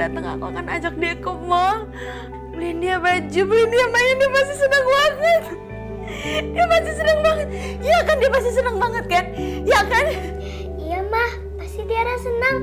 datang aku akan ajak dia ke mall, beliin dia baju, beliin dia mainan. Dia pasti senang banget. Dia pasti senang banget. Iya kan, dia pasti senang banget kan? Iya kan? Iya mah, pasti Tiara senang.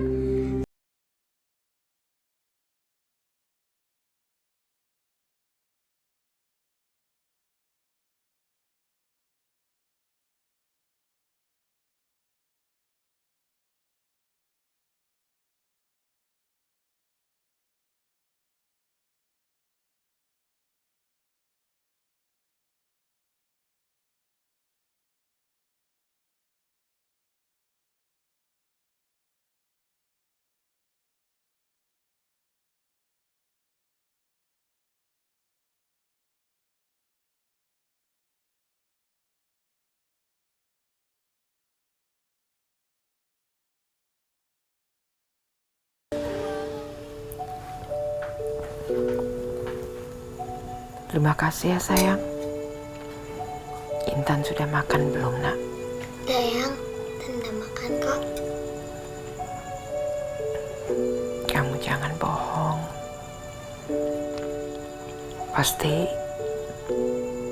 Terima kasih ya sayang. Intan sudah makan belum nak? Sayang, Tante makan kok. Kamu jangan bohong. Pasti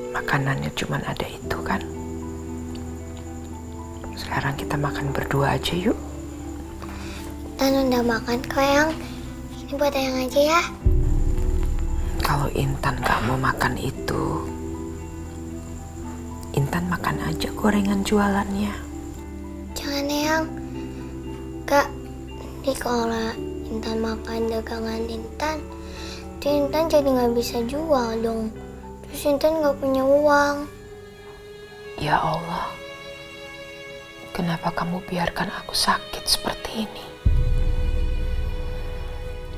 makanannya cuma ada itu kan? Sekarang kita makan berdua aja yuk. Tante udah makan kok yang. Ini buat Ayang aja ya. Kalau Intan gak mau makan itu, Intan makan aja gorengan jualannya. Jangan Ayang. Kak, ini kalau Intan makan dagangan Intan, Intan jadi nggak bisa jual dong. Terus Intan nggak punya uang. Ya Allah, kenapa kamu biarkan aku sakit seperti ini?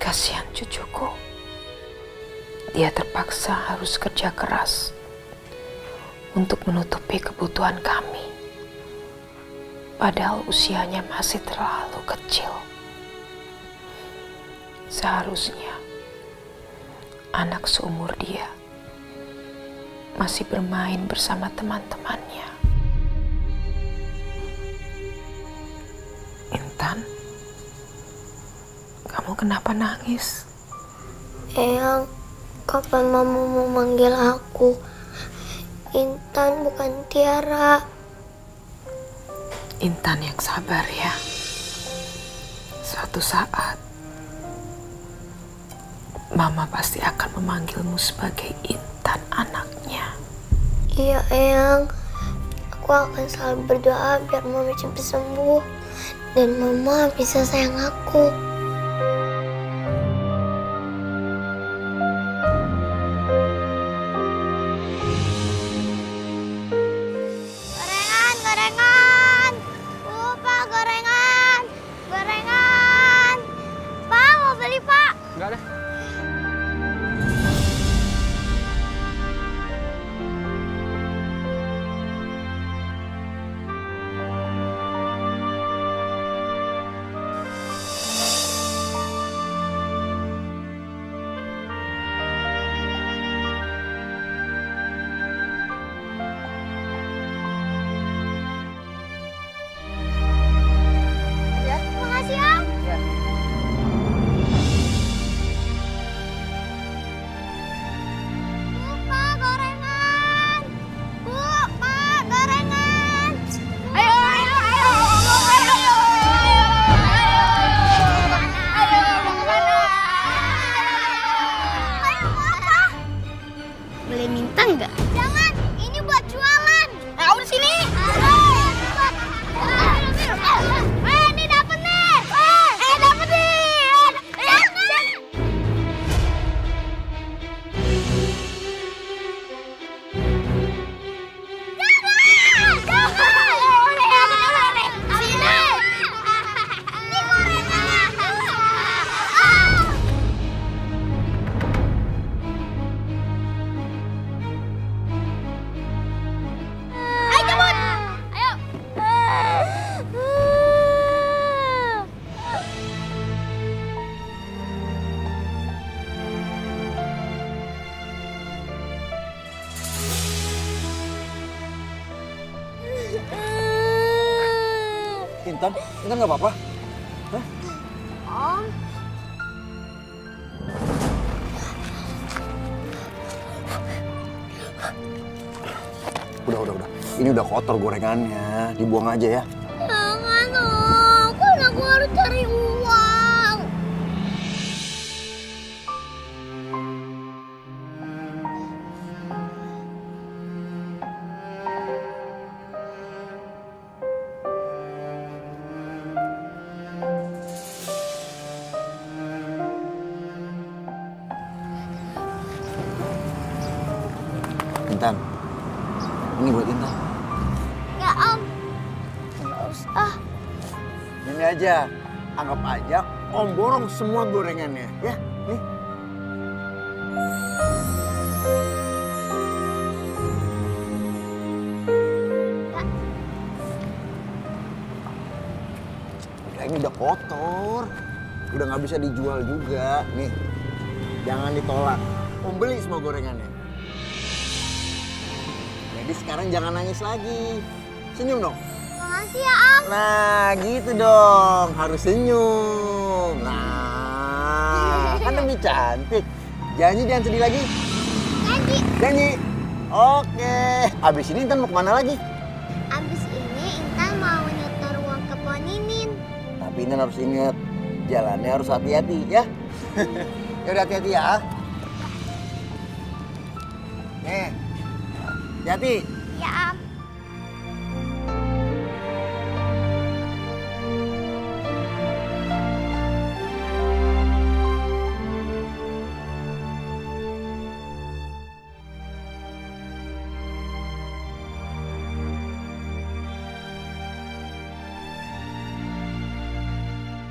Kasihan cucuku. Dia terpaksa harus kerja keras untuk menutupi kebutuhan kami. Padahal usianya masih terlalu kecil. Seharusnya anak seumur dia masih bermain bersama teman-temannya. Intan, kamu kenapa nangis? Eyang, kapan mama mau manggil aku? Intan bukan Tiara. Intan yang sabar ya. Suatu saat Mama pasti akan memanggilmu sebagai Intan anaknya. Iya Eyang, aku akan selalu berdoa biar mama cepat sembuh dan mama bisa sayang aku. Gorengan, gorengan. Pak, gorengan. Gorengan. Pak, mau beli, Pak? Enggak deh. Makasih, Om. Ya. Pak, gorengan. Bu, Pak, gorengan. Ayo, ayo, ayo. Ayo, ayo. Ayo, mau kemana? Ayo, mau apa? Boleh minta nggak? Jangan, ini buat jualan. Udah sini. Ini dapet nih. Dapet nih. Jangan. Intan nggak apa-apa. Om, Udah. Ini udah kotor gorengannya. Dibuang aja ya. Jangan dong, kan aku harus cari uang. Intan. Ini buat Intan. Ya Om, nggak usah. Ini aja. Anggap aja Om borong semua gorengannya. Ya, nih. Udah, ini udah kotor. Udah nggak bisa dijual juga. Nih, jangan ditolak. Om beli semua gorengannya. Jadi sekarang jangan nangis lagi. Senyum dong. Makasih ya Om. Nah, gitu dong. Harus senyum. Nah, kan lebih cantik. Janji jangan sedih lagi. Janji. Janji. Oke. Abis ini Intan mau kemana lagi? Abis ini Intan mau nyetor uang ke Poninin. Tapi Intan harus ingat, jalannya harus hati-hati ya. Ya udah hati-hati ya. Nih, hati-hati. Ya Om.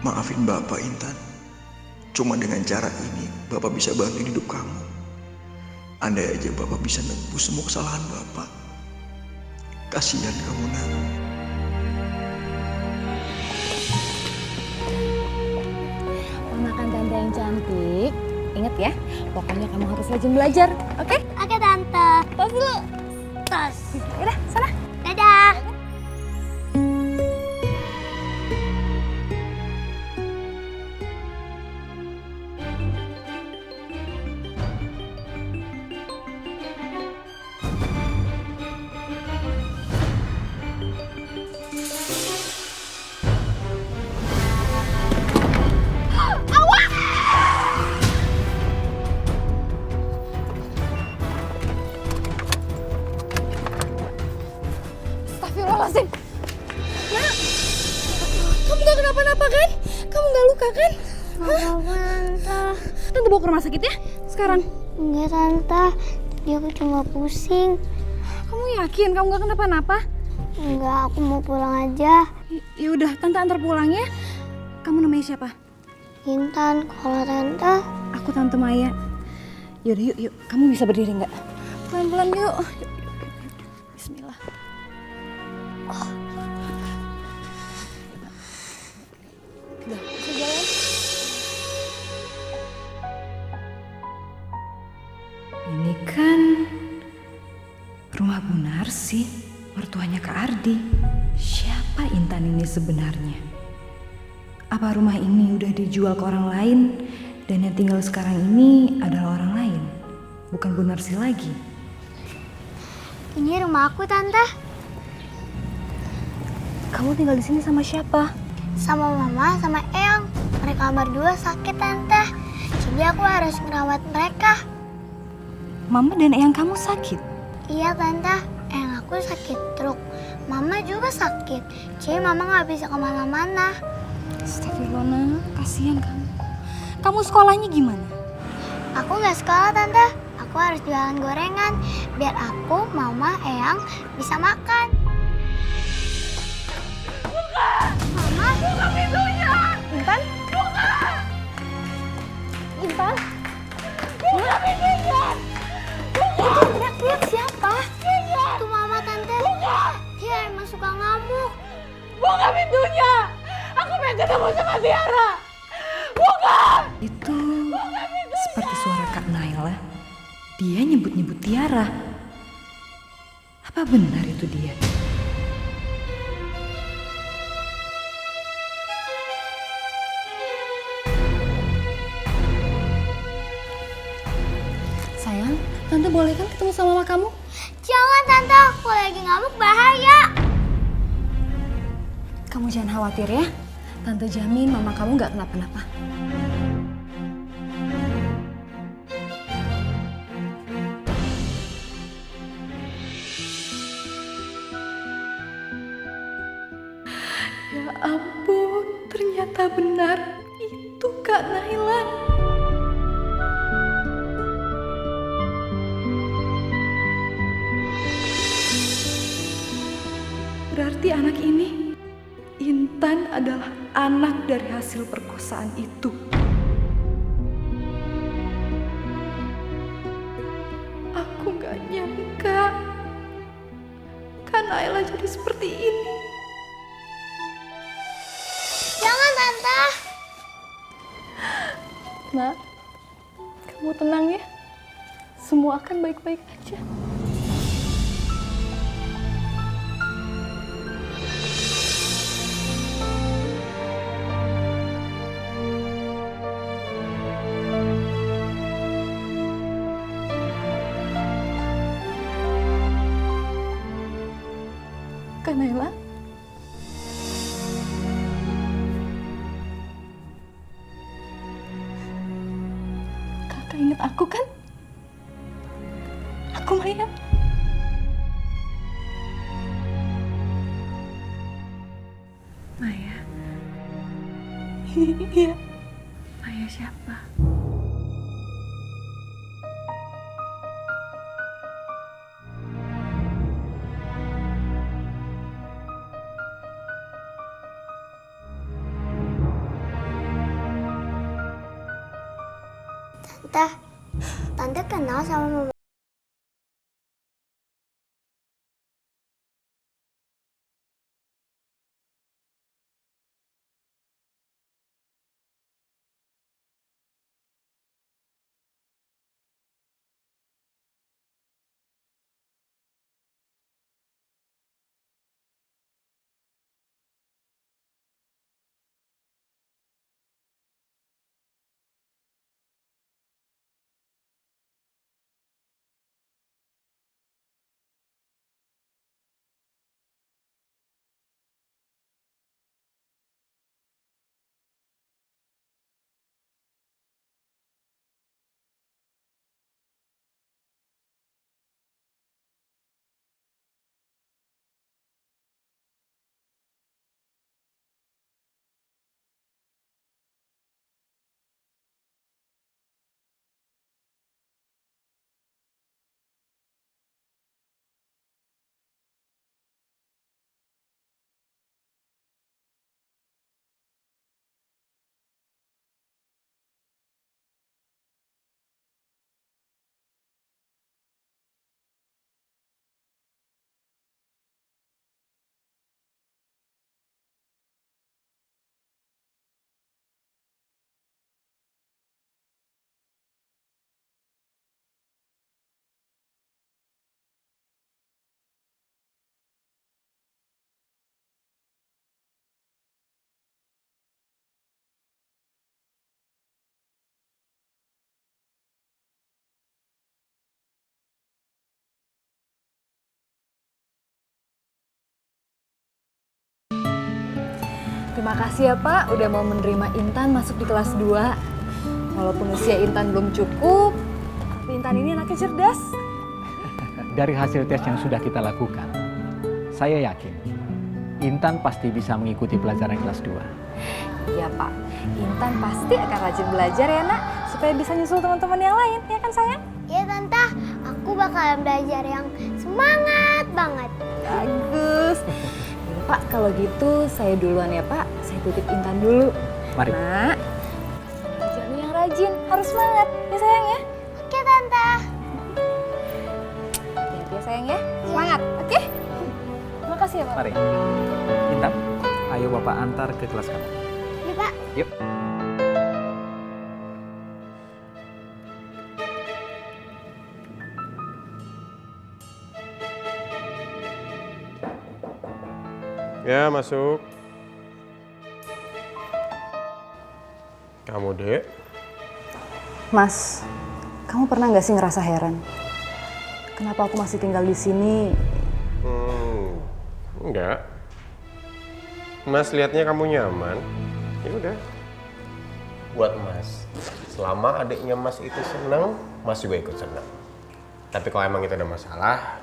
Maafin Bapak, Intan. Cuma dengan cara ini, Bapak bisa bantuin hidup kamu. Andai aja Bapak bisa nebus semua kesalahan Bapak. Kasihan kamu, Nak. Ponakan tante yang cantik, inget ya, pokoknya kamu harus rajin belajar, oke? Oke Tante. Tos dulu. Tos. Udah, sana. Dadah. Astagfirullahaladzim. Nak, kamu gak kenapa-napa kan? Kamu gak luka kan? Apa Tante? Tante bawa ke rumah sakit ya, sekarang. Enggak Tante, dia cuma pusing. Kamu yakin kamu gak kenapa-napa? Enggak, aku mau pulang aja. Ya udah, Tante antar pulang ya. Kamu namanya siapa? Intan, kalau Tante. Aku Tante Maya. Yaudah, yuk. Kamu bisa berdiri nggak? Pelan-pelan yuk. Bismillah. Udah, bisa jalan? Ini kan rumah Bu Narsi, mertuanya Kak Ardi. Siapa Intan ini sebenarnya? Apa rumah ini udah dijual ke orang lain dan yang tinggal sekarang ini adalah orang lain, bukan Bu Narsi lagi? Ini rumah aku Tante. Kamu tinggal di sini sama siapa? Sama Mama, sama Eyang. Mereka berdua sakit Tante. Jadi aku harus ngerawat mereka. Mama dan Eyang kamu sakit? Iya Tante, Eyang aku sakit stroke. Mama juga sakit. Jadi Mama nggak bisa kemana-mana. Astagfirullah, Nak. Kasihan kamu. Kamu sekolahnya gimana? Aku nggak sekolah Tante. Aku harus jualan gorengan biar aku, Mama, Eyang bisa makan. Mama, Buka pintunya! Intan? Buka! Intan? Buka pintunya! Buka! Teriak-teriak siapa? itu Mama Tante. Dia emang suka ngamuk. Buka pintunya! Aku pengen ketemu sama Tiara! Buka! Itu seperti suara Kak Naila. Dia nyebut-nyebut Tiara. Apa benar itu dia? Sayang, Tante boleh kan ketemu sama mama kamu? ngamuk bahaya. Kamu jangan khawatir ya. Tante jamin mama kamu nggak kenapa-napa. Ya ampun, ternyata benar. Itu Kak Naila. Berarti anak ini, Intan adalah anak dari hasil perkosaan itu. Aku gak nyangka Kak Naila jadi seperti ini. Jangan, Tante. Nak, kamu tenang ya. Semua akan baik-baik aja. Kak Naila? Kakak ingat aku kan? Aku Maya. Maya? Iya. Maya siapa? Tante kenal sama mama. Terima kasih ya Pak, udah mau menerima Intan masuk di kelas 2. Walaupun usia Intan belum cukup, tapi Intan ini anaknya cerdas. Dari hasil tes yang sudah kita lakukan, saya yakin Intan pasti bisa mengikuti pelajaran kelas 2. Iya Pak, Intan pasti akan rajin belajar ya Nak, supaya bisa nyusul teman-teman yang lain, ya kan sayang? Iya Tante, aku bakalan belajar yang semangat banget. Bagus. Ya, Pak, kalau gitu saya duluan ya Pak, saya titip Intan dulu. Mari. Nak, belajar yang rajin, harus semangat ya sayang ya. Oke Tante. Ya sayang ya, semangat, oke? Terima kasih ya Pak. Mari. Intan, ayo Bapak antar ke kelas kamu. Iya Pak. Yuk. Ya, masuk. Kamu, Dek. Mas, kamu pernah nggak sih ngerasa heran? Kenapa aku masih tinggal di sini Enggak. Mas lihatnya kamu nyaman. Ya udah. Buat Mas. Selama adiknya Mas itu senang, Mas juga ikut senang. Tapi kalau emang itu ada masalah,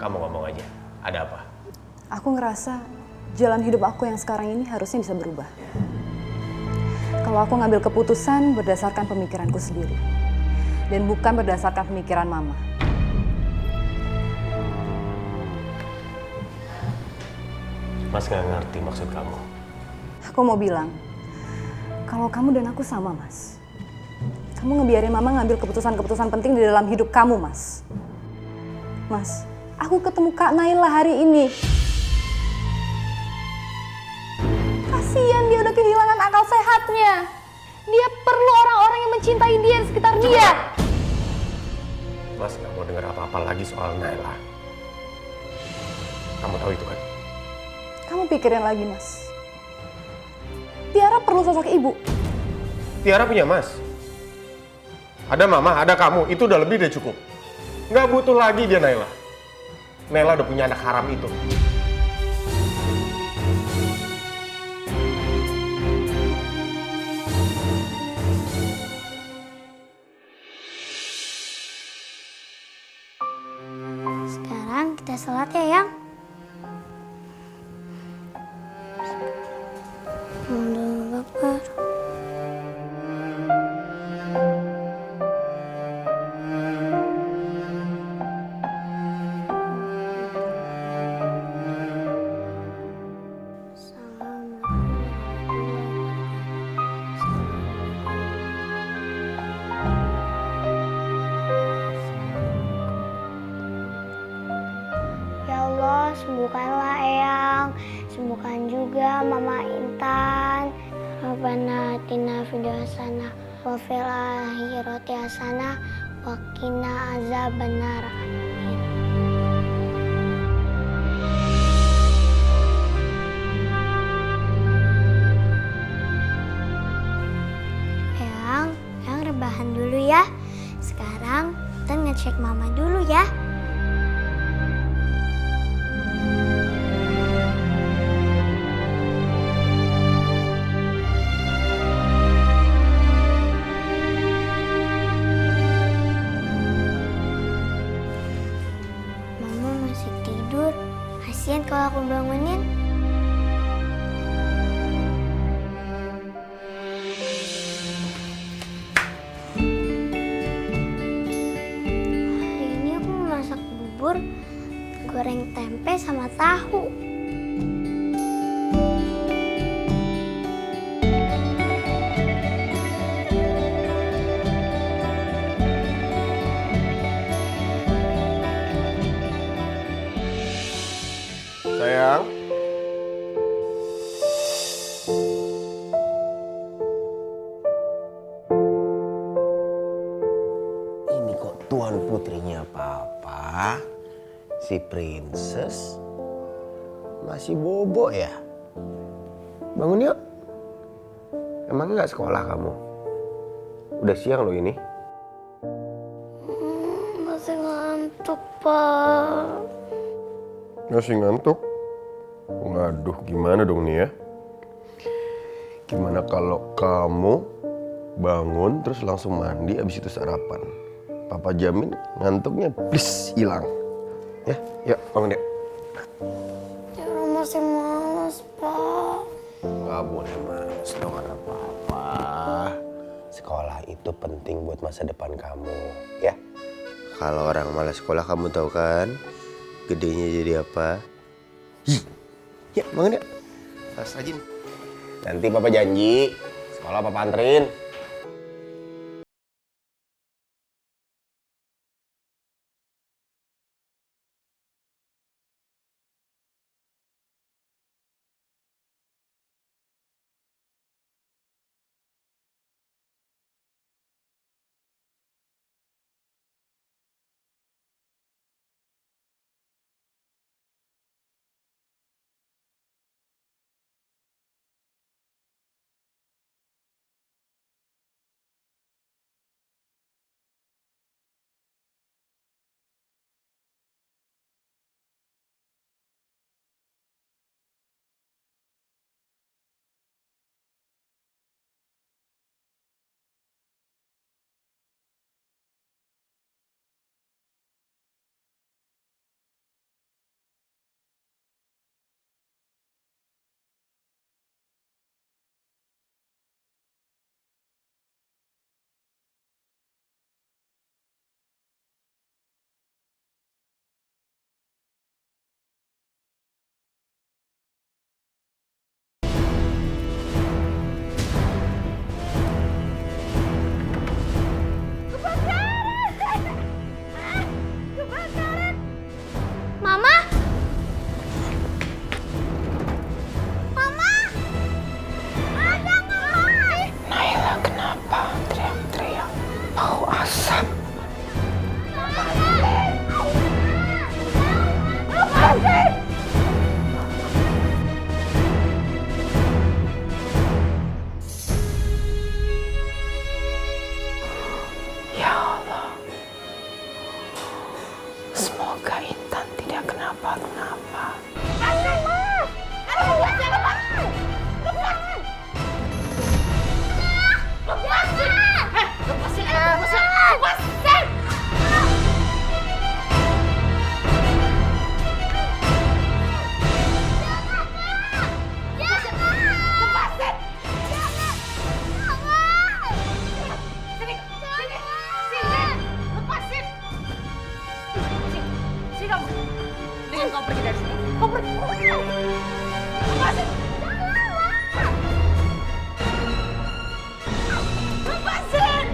kamu ngomong aja. Ada apa? Aku ngerasa jalan hidup aku yang sekarang ini harusnya bisa berubah. Kalau aku ngambil keputusan berdasarkan pemikiranku sendiri. Dan bukan berdasarkan pemikiran Mama. Mas nggak ngerti maksud kamu. Aku mau bilang, kalau kamu dan aku sama, Mas. Kamu ngebiarin Mama ngambil keputusan-keputusan penting di dalam hidup kamu, Mas. Mas, aku ketemu Kak Naila hari ini. Kasian dia udah kehilangan akal sehatnya. Dia perlu orang-orang yang mencintai dia di sekitar dia. Mas nggak mau dengar apa-apa lagi soal Naila. Kamu tahu itu kan? Kamu pikirin lagi, Mas. Tiara perlu sosok ibu. Tiara punya Mas. Ada Mama, ada kamu. Itu udah lebih dari cukup. Nggak butuh lagi dia Naila. Naila udah punya anak haram itu. Sekarang kita sholat ya, Yang. Allahu Akbar. Ya Allah, sembuhkanlah Eyang, sembuhkan juga Mama Intan. Rabbana atina fid hasanah wa fil akhirati hasanah wa qina azabannar. Amin. Eyang rebahan dulu ya. Sekarang kita ngecek Mama dulu ya. Mama masih tidur. Kasian kalau aku bangunin. Hari ini aku mau masak bubur, goreng tempe sama tahu. Sayang. Ini kok tuan putrinya Papa, si Princess, masih bobo ya? Bangun yuk. Emangnya nggak sekolah kamu? Udah siang loh ini. Masih ngantuk, Pak. Masih ngantuk? Waduh, gimana dong nih ya? Gimana kalau kamu bangun terus langsung mandi abis itu sarapan? Papa jamin ngantuknya please hilang. Ya, yuk bangun ya. Tiara masih malas, Pak. Nggak boleh mas, dong anak Papa. Sekolah itu penting buat masa depan kamu, ya. Kalau orang malas sekolah kamu tahu kan? Gedenya jadi apa? Ya, bangun ya. Harus rajin. Nanti Papa janji, sekolah Papa anterin. Semoga Intan tidak kenapa-kenapa. Dengan kau pergi dari sini. Kau pergi. Lepasin. Lepasin.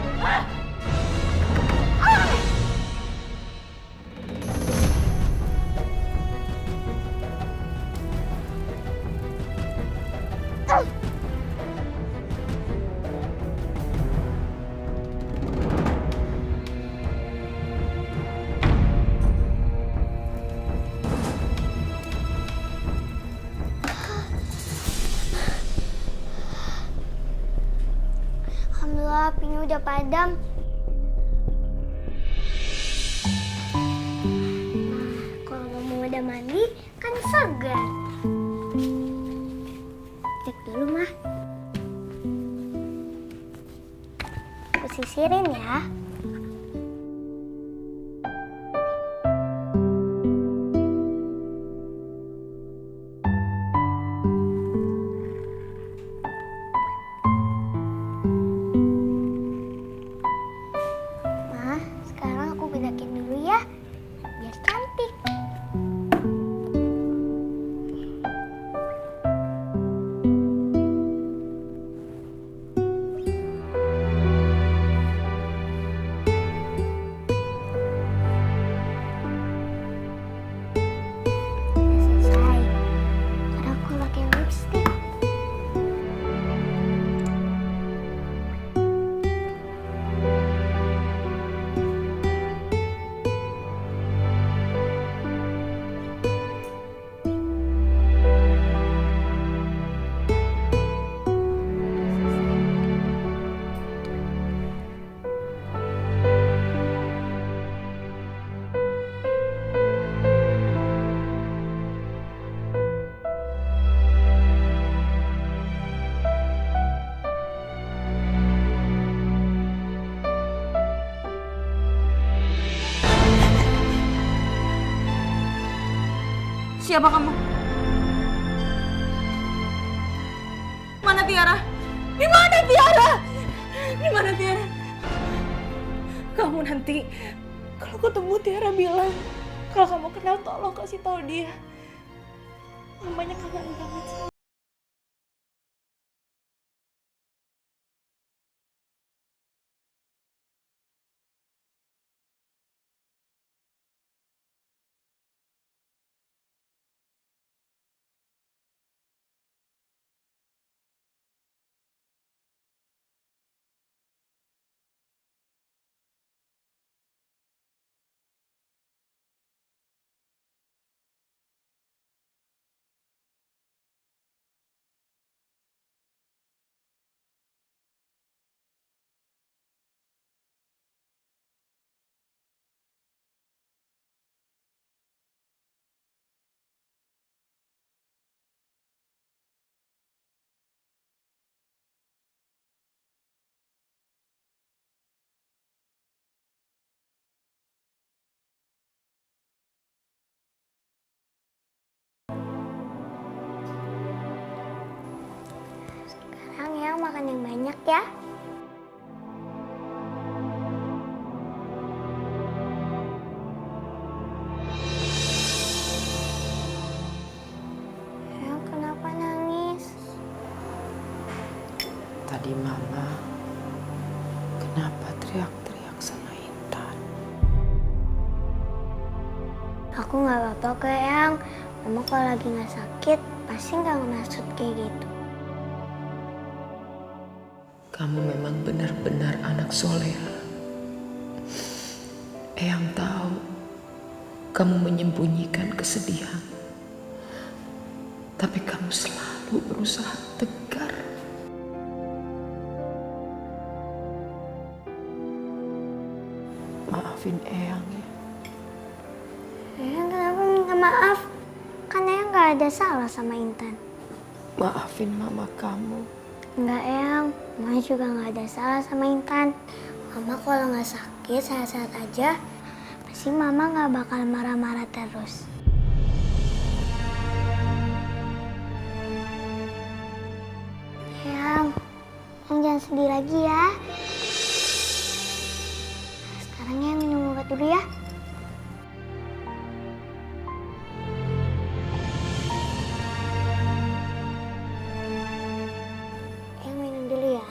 Alhamdulillah apinya udah padam. Kalau kamu udah mandi, kan segar. Cek dulu, Mah. Aku sisirin ya. Mah, sekarang aku bedakin dulu ya, biar cantik. Udah selesai. Sekarang aku pakai lipstick. Siapa kamu? Mana Tiara? Di mana Tiara? Di mana Tiara? Kamu nanti kalau ketemu Tiara bilang kalau kamu kenal tolong kasih tahu dia. Mamanya kangen banget sama. Sekarang ya makan yang banyak ya. Eyang kenapa nangis? Tadi Mama, kenapa teriak-teriak sama Intan? Aku nggak apa-apa kok, Eyang. Mama kalau lagi nggak sakit, pasti nggak ngasut kayak gitu. Kamu memang benar-benar anak soleha. Eyang tahu kamu menyembunyikan kesedihan. Tapi kamu selalu berusaha tegar. Maafin Eyang ya. maaf. Kan Eyang nggak ada salah sama Intan. Maafin mama kamu. Enggak, Eyang. Mama juga nggak ada salah sama Intan. Mama kalau nggak sakit, sehat-sehat aja, pasti Mama nggak bakal marah-marah terus. Eyang jangan sedih lagi ya. Sekarang Eyang minum obat dulu ya. Eyang minum dulu ya.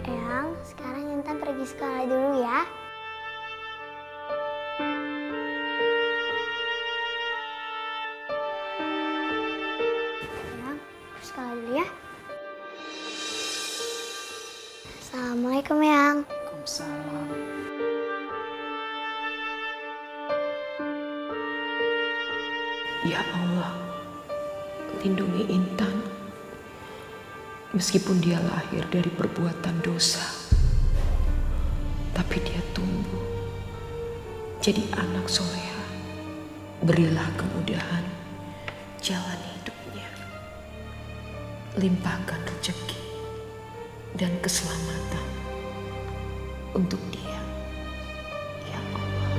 Eyang, sekarang Intan pergi sekolah dulu ya. Eyang, pergi sekolah dulu ya. Assalamualaikum, Eyang. Waalaikumsalam. Ya Allah, lindungi Intan. Meskipun dia lahir dari perbuatan dosa, tapi dia tumbuh jadi anak soleha. Berilah kemudahan jalan hidupnya. Limpahkan rezeki dan keselamatan untuk dia. Ya Allah.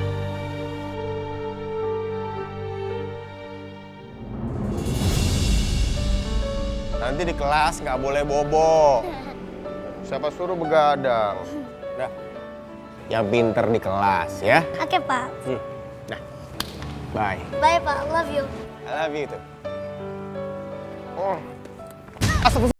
Nanti di kelas nggak boleh bobo. Siapa suruh begadang? Dah. Yang pinter di kelas ya. Oke, Pak. Nah, bye. Bye, Pak. Love you. I love you tuh. Oh. Astagfirullah.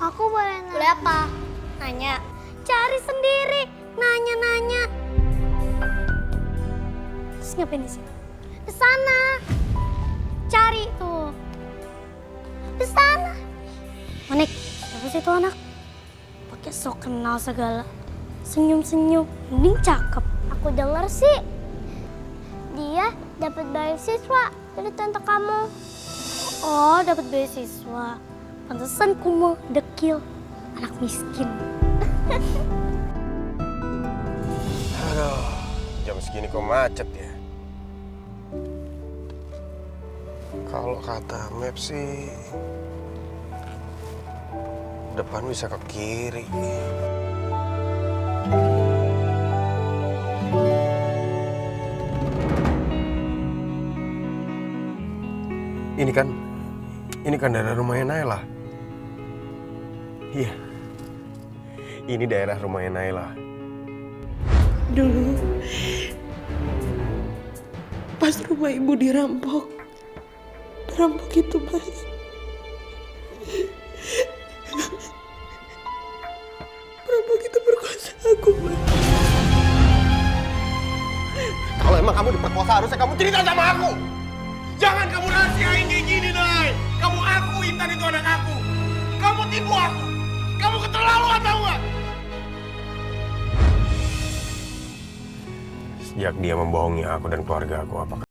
Aku boleh nanya. Boleh apa? Nanya. Cari sendiri. Nanya-nanya. Terus ngapain di sini? Di sana. Cari tuh. Di sana. Manik, siapa sih itu anak? Pakai sok kenal segala. Senyum-senyum. Mending cakep. Aku denger sih. Dia dapat beasiswa dari tante kamu. Oh, dapat beasiswa. Pantesan kumu dekil, anak miskin. Aduh, jam segini kok macet ya? Kalau kata map sih, depan bisa ke kiri. Ini kan daerah rumahnya Naila. Iya, ini daerah rumahnya Naila. Dulu, pas rumah ibu dirampok itu, Mas. Perampok itu berkuasa aku, Mas. memang kamu diperkosa, harusnya kamu cerita sama aku. Jangan kamu rahasiain kayak gini, Nay. Kamu aku, Intan itu anak aku. Kamu tipu aku. Kamu keterlaluan, tahu nggak? Sejak dia membohongi aku dan keluarga aku, apakah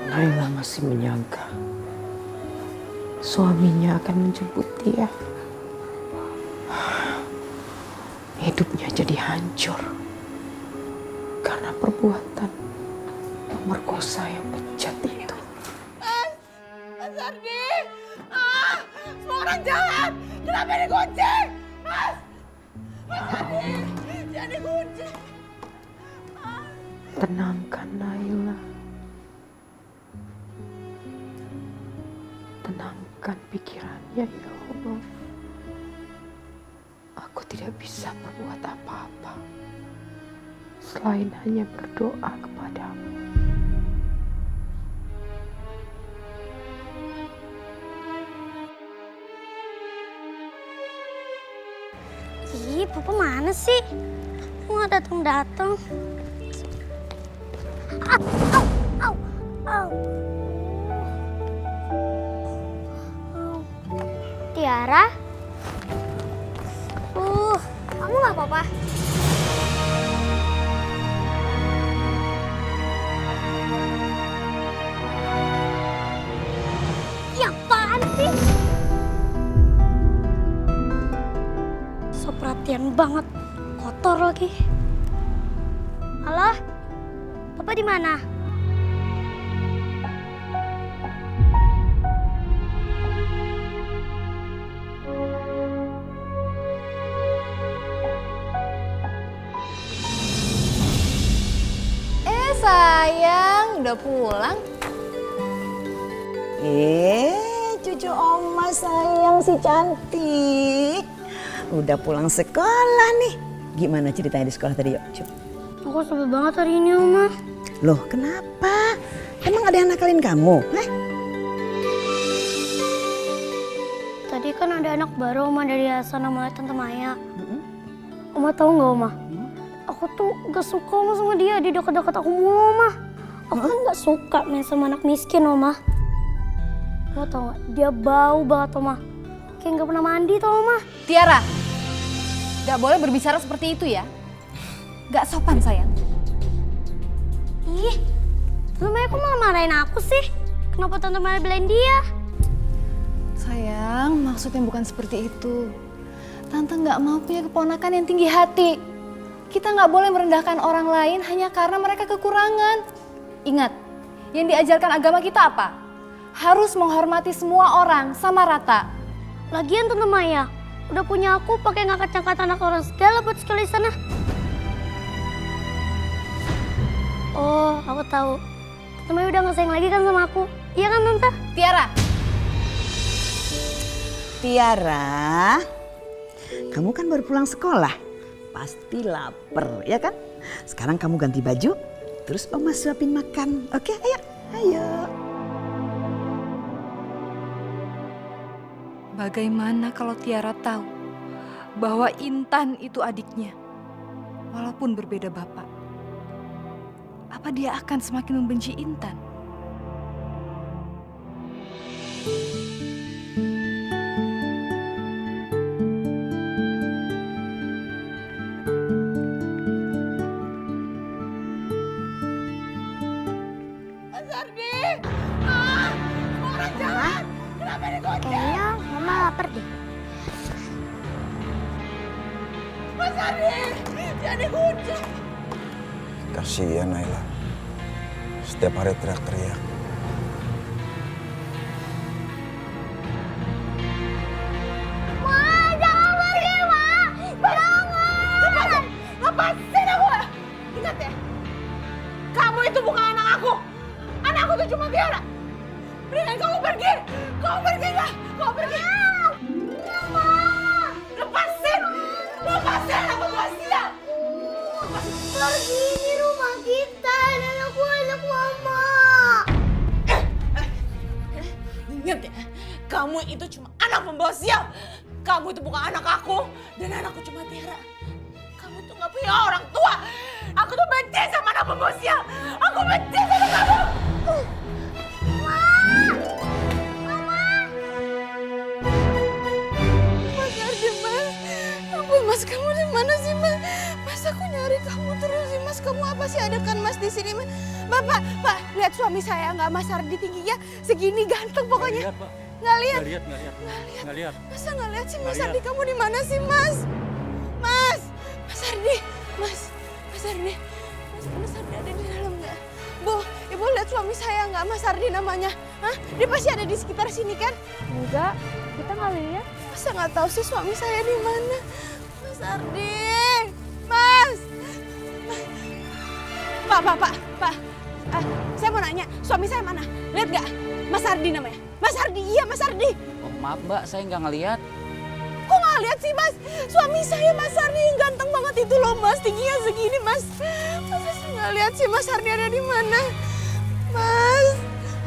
Naila masih menyangka suaminya akan menjemput dia. Hidupnya jadi hancur karena perbuatan pemerkosa yang bejat itu. Mas Ardi! Semua orang jahat! Kenapa dikunci? Mas! Mas Ardi! Jangan dikunci! Tenangkan Naila. Tenangkan pikirannya, ya Allah. Aku tidak bisa berbuat apa-apa selain hanya berdoa kepadamu. Ih, Papa mana sih? Mau datang-datang. Au. Tiara? Kamu nggak apa-apa? Ya apaan sih? So perhatian banget, kotor lagi. Halo? Papa di mana? Sayang, udah pulang? Cucu Oma sayang si cantik. Udah pulang sekolah nih. Gimana ceritanya di sekolah tadi, yuk? Coba. Aku sebel banget hari ini, Oma. Loh, kenapa? Emang ada yang nakalin kamu? Hah? Tadi kan ada anak baru, Oma, dari Yayasan namanya Tante Maya. Oma tahu nggak, Oma? Aku tuh gak suka Oma sama dia, dia deket-deket aku mulu, Oma. Aku kan gak suka main sama anak miskin, Oma. Oma tau gak, dia bau banget, Oma. Kayak gak pernah mandi tau, Oma. Tiara, gak boleh berbicara seperti itu ya. Gak sopan, sayang. Ih, Tante Maya kok malah marahin aku sih? Kenapa Tante Maya belain dia? Sayang, maksudnya bukan seperti itu. Tante gak mau punya keponakan yang tinggi hati. Kita nggak boleh merendahkan orang lain hanya karena mereka kekurangan. Ingat, yang diajarkan agama kita apa? Harus menghormati semua orang sama rata. Lagian Tante Maya, udah punya aku pakai ngangkat-ngangkat anak orang segala buat sekolah di sana. Oh, aku tahu. Tante Maya udah nggak sayang lagi kan sama aku. Iya kan, Tante? Tiara, Tiara, kamu kan baru pulang sekolah, pasti lapar, ya kan? Sekarang kamu ganti baju, terus Oma suapin makan. Oke, ayo, ayo. Bagaimana kalau Tiara tahu bahwa Intan itu adiknya, walaupun berbeda bapak? Apa dia akan semakin membenci Intan? Kayaknya Mama lapar deh. Kasihan Naila. Setiap hari teriak-teriak. Lepasin aku! Ingat ya, kamu itu bukan anak aku. Anakku itu cuma Tiara. Mendingan kamu pergi. Kamu pergi nggak? Kamu pergi. Lepasin! Lepasin aku buat sial! Pergi, ini rumah kita dan aku anak Mama. Ingat ya, kamu itu cuma anak pembawa sial. Kamu itu bukan anak aku dan anakku cuma Tiara. Kamu tuh nggak punya orang tua. Aku tuh benci sama anak pembawa sial. Aku benci sama kamu. Mas Ardi, Mas. Ampun, Mas, kamu di mana sih, Mas? Mas, aku nyari kamu terus sih, Mas. Kamu apa sih ada kan, Mas, di sini, Mas? Bapak, Pak, lihat suami saya nggak, Mas Ardi tingginya segini ganteng pokoknya. Nggak lihat. Nggak lihat. Masa nggak lihat sih, Mas Ardi? Kamu di mana sih, Mas? Mas Ardi, Mas Ardi. Mas Ardi ada di dalam nggak? Bu, Ibu lihat suami saya nggak, Mas Ardi namanya? Hah? Dia pasti ada di sekitar sini kan? Enggak, kita nggak lihat. Masa nggak tahu sih suami saya di mana? Mas Ardi, Mas. Pak. Saya mau nanya, suami saya mana? Lihat nggak? Mas Ardi namanya. Mas Ardi, iya Mas Ardi. Oh, maaf Mbak, saya nggak ngelihat. Kok nggak lihat sih, Mas? Suami saya Mas Ardi yang ganteng banget itu loh, Mas. Tingginya segini, Mas. Masa saya nggak lihat sih Mas Ardi ada di mana? Mas,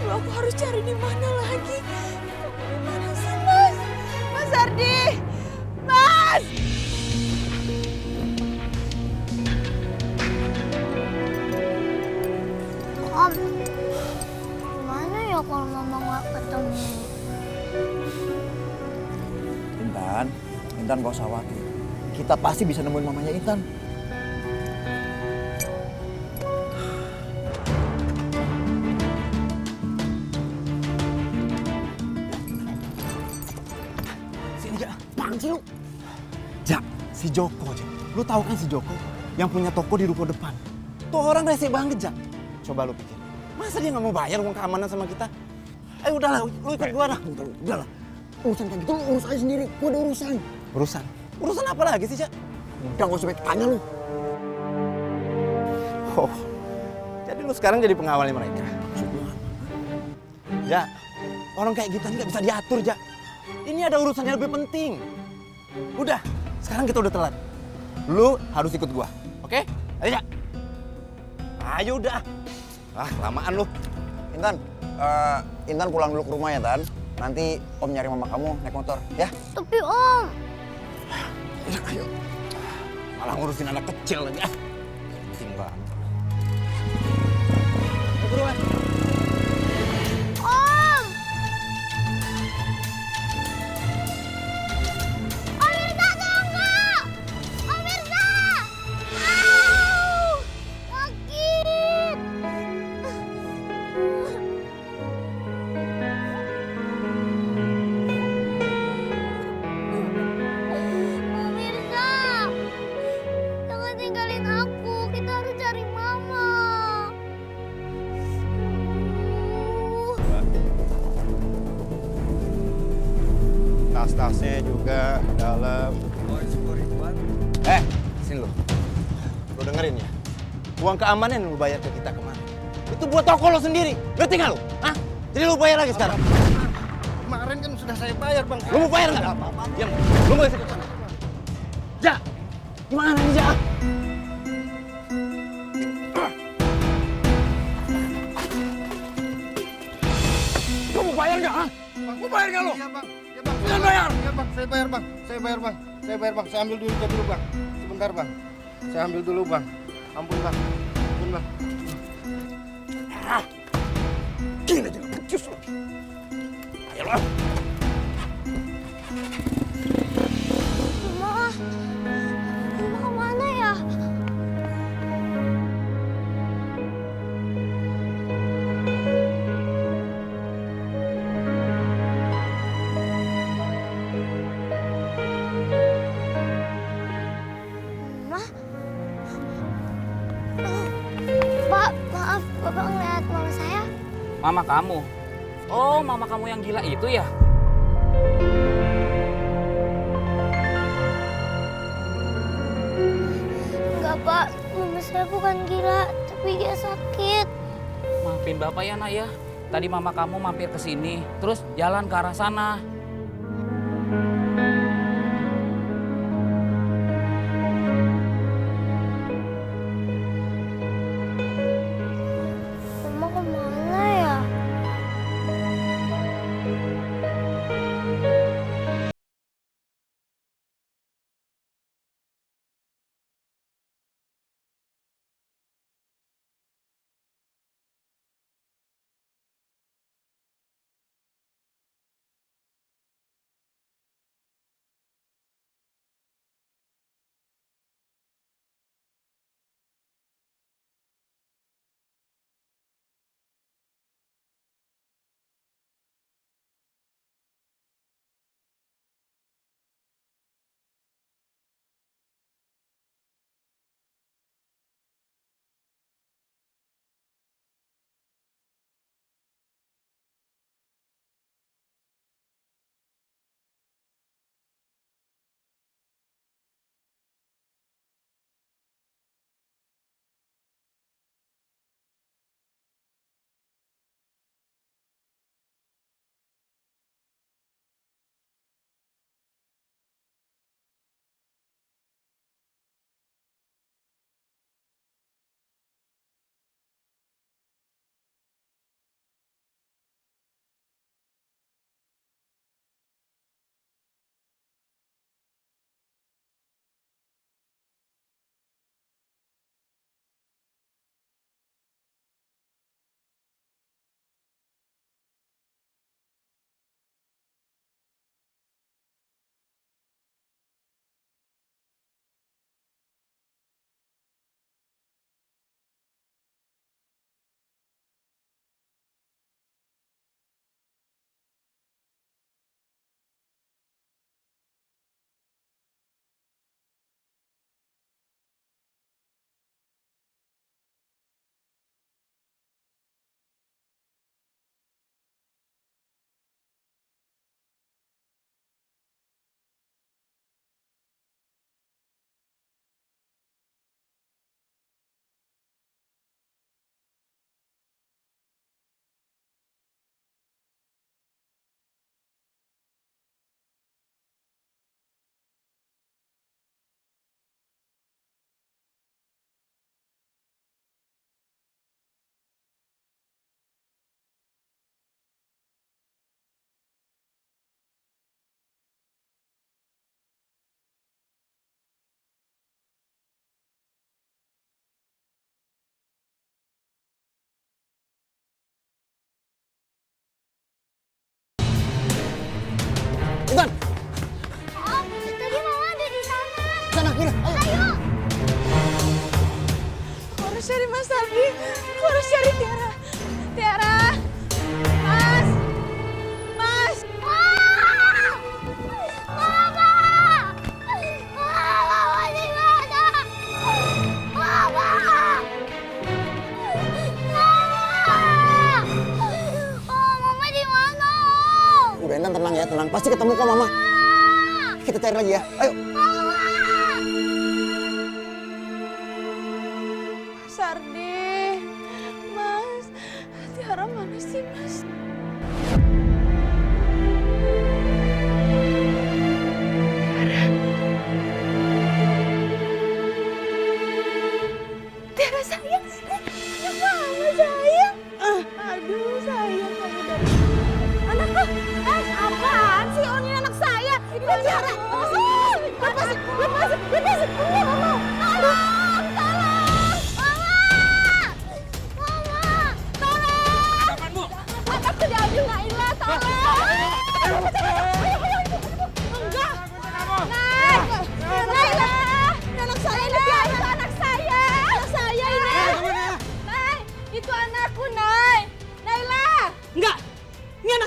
loh, aku harus cari di mana lagi? Di mana sih, Mas? Mas Ardi, Mas. Om, gimana ya kalau Mama nggak ketemu? Intan gak usah khawatir. Kita pasti bisa nemuin mamanya Intan. Sini, Jak. Apaan sih lu? Jak, si Joko, Jak. Lu tahu kan si Joko? Yang punya toko di ruko depan. Tuh orang rese banget, Jak. Coba lu pikir. Masa dia nggak mau bayar uang keamanan sama kita? Ayo udahlah, lu ikut gua dah. Udahlah. Urusan kayak gitu lu urus aja sendiri. Gua ada urusan. Urusan? Urusan apa lagi sih, Jak? Udah gak usah banyak tanya lu. Oh, jadi lu sekarang jadi pengawalnya mereka? Jak, orang kayak gitu nggak bisa diatur, Jak. Ini ada urusan yang lebih penting. Udah, sekarang kita udah telat. Lu harus ikut gua, oke? Ayo, Jak. Ayo udah. Kelamaan lu. Intan pulang dulu ke rumah ya, Tan. Nanti Om nyari mama kamu naik motor, ya? Tapi Om. Ayo. Malah ngurusin anak kecil lagi. Penting banget. Ayo buruan. Om! Om Mirza, tunggu! Om Mirza! Au! Sakit! Om Mirza! Jangan tinggalin aku, kita harus cari Mama. Tas-tasnya juga dalam. Sini lu. Lu dengerin ya. Uang keamanan yang lu bayar ke kita kemarin. Itu buat toko lo sendiri. Ngerti gak lu? Hah? Jadi lu bayar lagi sekarang. Kemarin kan sudah saya bayar, Bang. Lu mau bayar nggak? Diam. Lu mau ikut sana. Ja, gimana nih Ja? Lu mau bayar nggak? Mau bayar nggak lo? Iya, Bang. Iya, Bang. Jangan bayar. Iya, Bang. Saya bayar, Bang. Saya bayar, Bang. Saya bayar, Bang. Saya ambil dulu dulu, Bang. Sebentar, Bang. Saya ambil dulu, Bang. Ampun, Bang. Ampun, Bang. Gini aja, becus lu. Ayo lo. Mama kemana ya? Mama? Pak, maaf, Bapak ngeliat mama saya. Mama kamu? Oh, mama kamu yang gila itu ya? Enggak, Pak. Mama saya bukan gila, tapi dia sakit. Maafin bapak ya nak ya. Tadi mama kamu mampir ke sini, terus jalan ke arah sana. Mama kemana ya? Intan! Om, tadi mama ada di sana. Sana, Mira, ayo! Aku harus cari Mas Ardi. Aku harus cari Tiara. Tiara! Mas! Mas! Mama! Mama! Mama di mana? Mama! Oh, Mama di mana? Udah, Intan tenang ya, tenang. Pasti ketemu kok, Mama. Kita cari lagi ya, ayo. Mas Ardi. Mas. Tiara mana sih, Mas?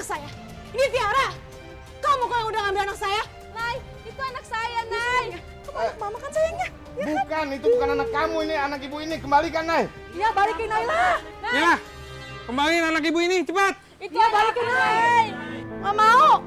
anak saya? Ini Tiara. Kamu kok yang udah ngambil anak saya? Nay, itu anak saya, Nay. Kamu anak mama kan sayangnya? Bukan, itu bukan anak kamu ini, anak ibu ini. Kembalikan, Nay. Iya, balikin Naila. Ya, kembaliin anak ibu ini, cepat. Itu balikin, Nay. Nggak mau.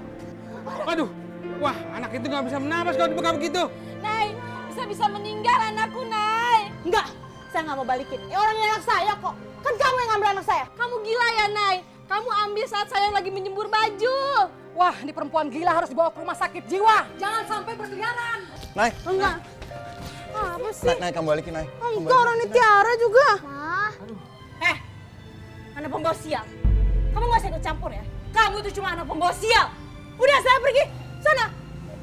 Waduh, wah anak itu nggak bisa menafas kalau dipegang begitu. Nay, bisa meninggal anakku, Nay. Enggak, saya nggak mau balikin. Orangnya anak saya kok. Kan kamu yang ngambil anak saya. Kamu gila ya, Nay? Kamu ambil saat saya lagi menjemur baju. Wah, ini perempuan gila harus dibawa ke rumah sakit jiwa. Jangan sampai berkeliaran. Nay, Enggak. Apa sih? Nay, kamu balikin, Nay. Enggak, orang ini Tiara juga. Ma, Anak pembawa sial. Kamu nggak usah ikut campur ya. Kamu itu cuma anak pembawa sial. Udah, saya pergi. Sana.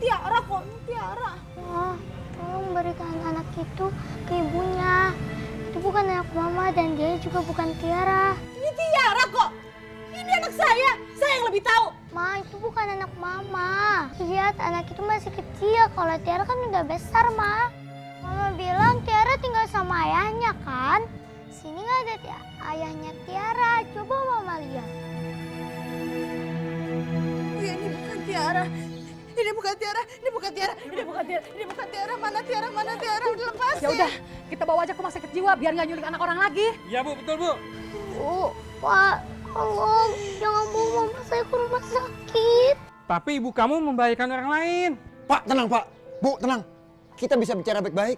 Tiara kok, ini Tiara. Ma, tolong berikan anak itu ke ibunya. Itu bukan anak mama dan dia juga bukan Tiara. Ini Tiara kok. Ini anak saya. Saya yang lebih tahu. Ma, itu bukan anak mama. Lihat, anak itu masih kecil. Kalau Tiara kan udah besar, Ma. Mama bilang Tiara tinggal sama ayahnya, kan? Sini nggak ada ayahnya Tiara. Coba Mama lihat. Ini bukan Tiara. Ini bukan Tiara. Ini bukan Tiara. Ini bukan Tiara. Ini bukan Tiara. Mana Tiara? Mana Tiara? Udah lepas. Ya udah, kita bawa aja ke rumah sakit jiwa biar nggak nyulik anak orang lagi. Iya, Bu, betul, Bu. Bu, Pak, tolong jangan bawa mama saya ke rumah sakit. Tapi ibu kamu membahayakan orang lain. Pak, tenang Pak. Bu, tenang. Kita bisa bicara baik-baik.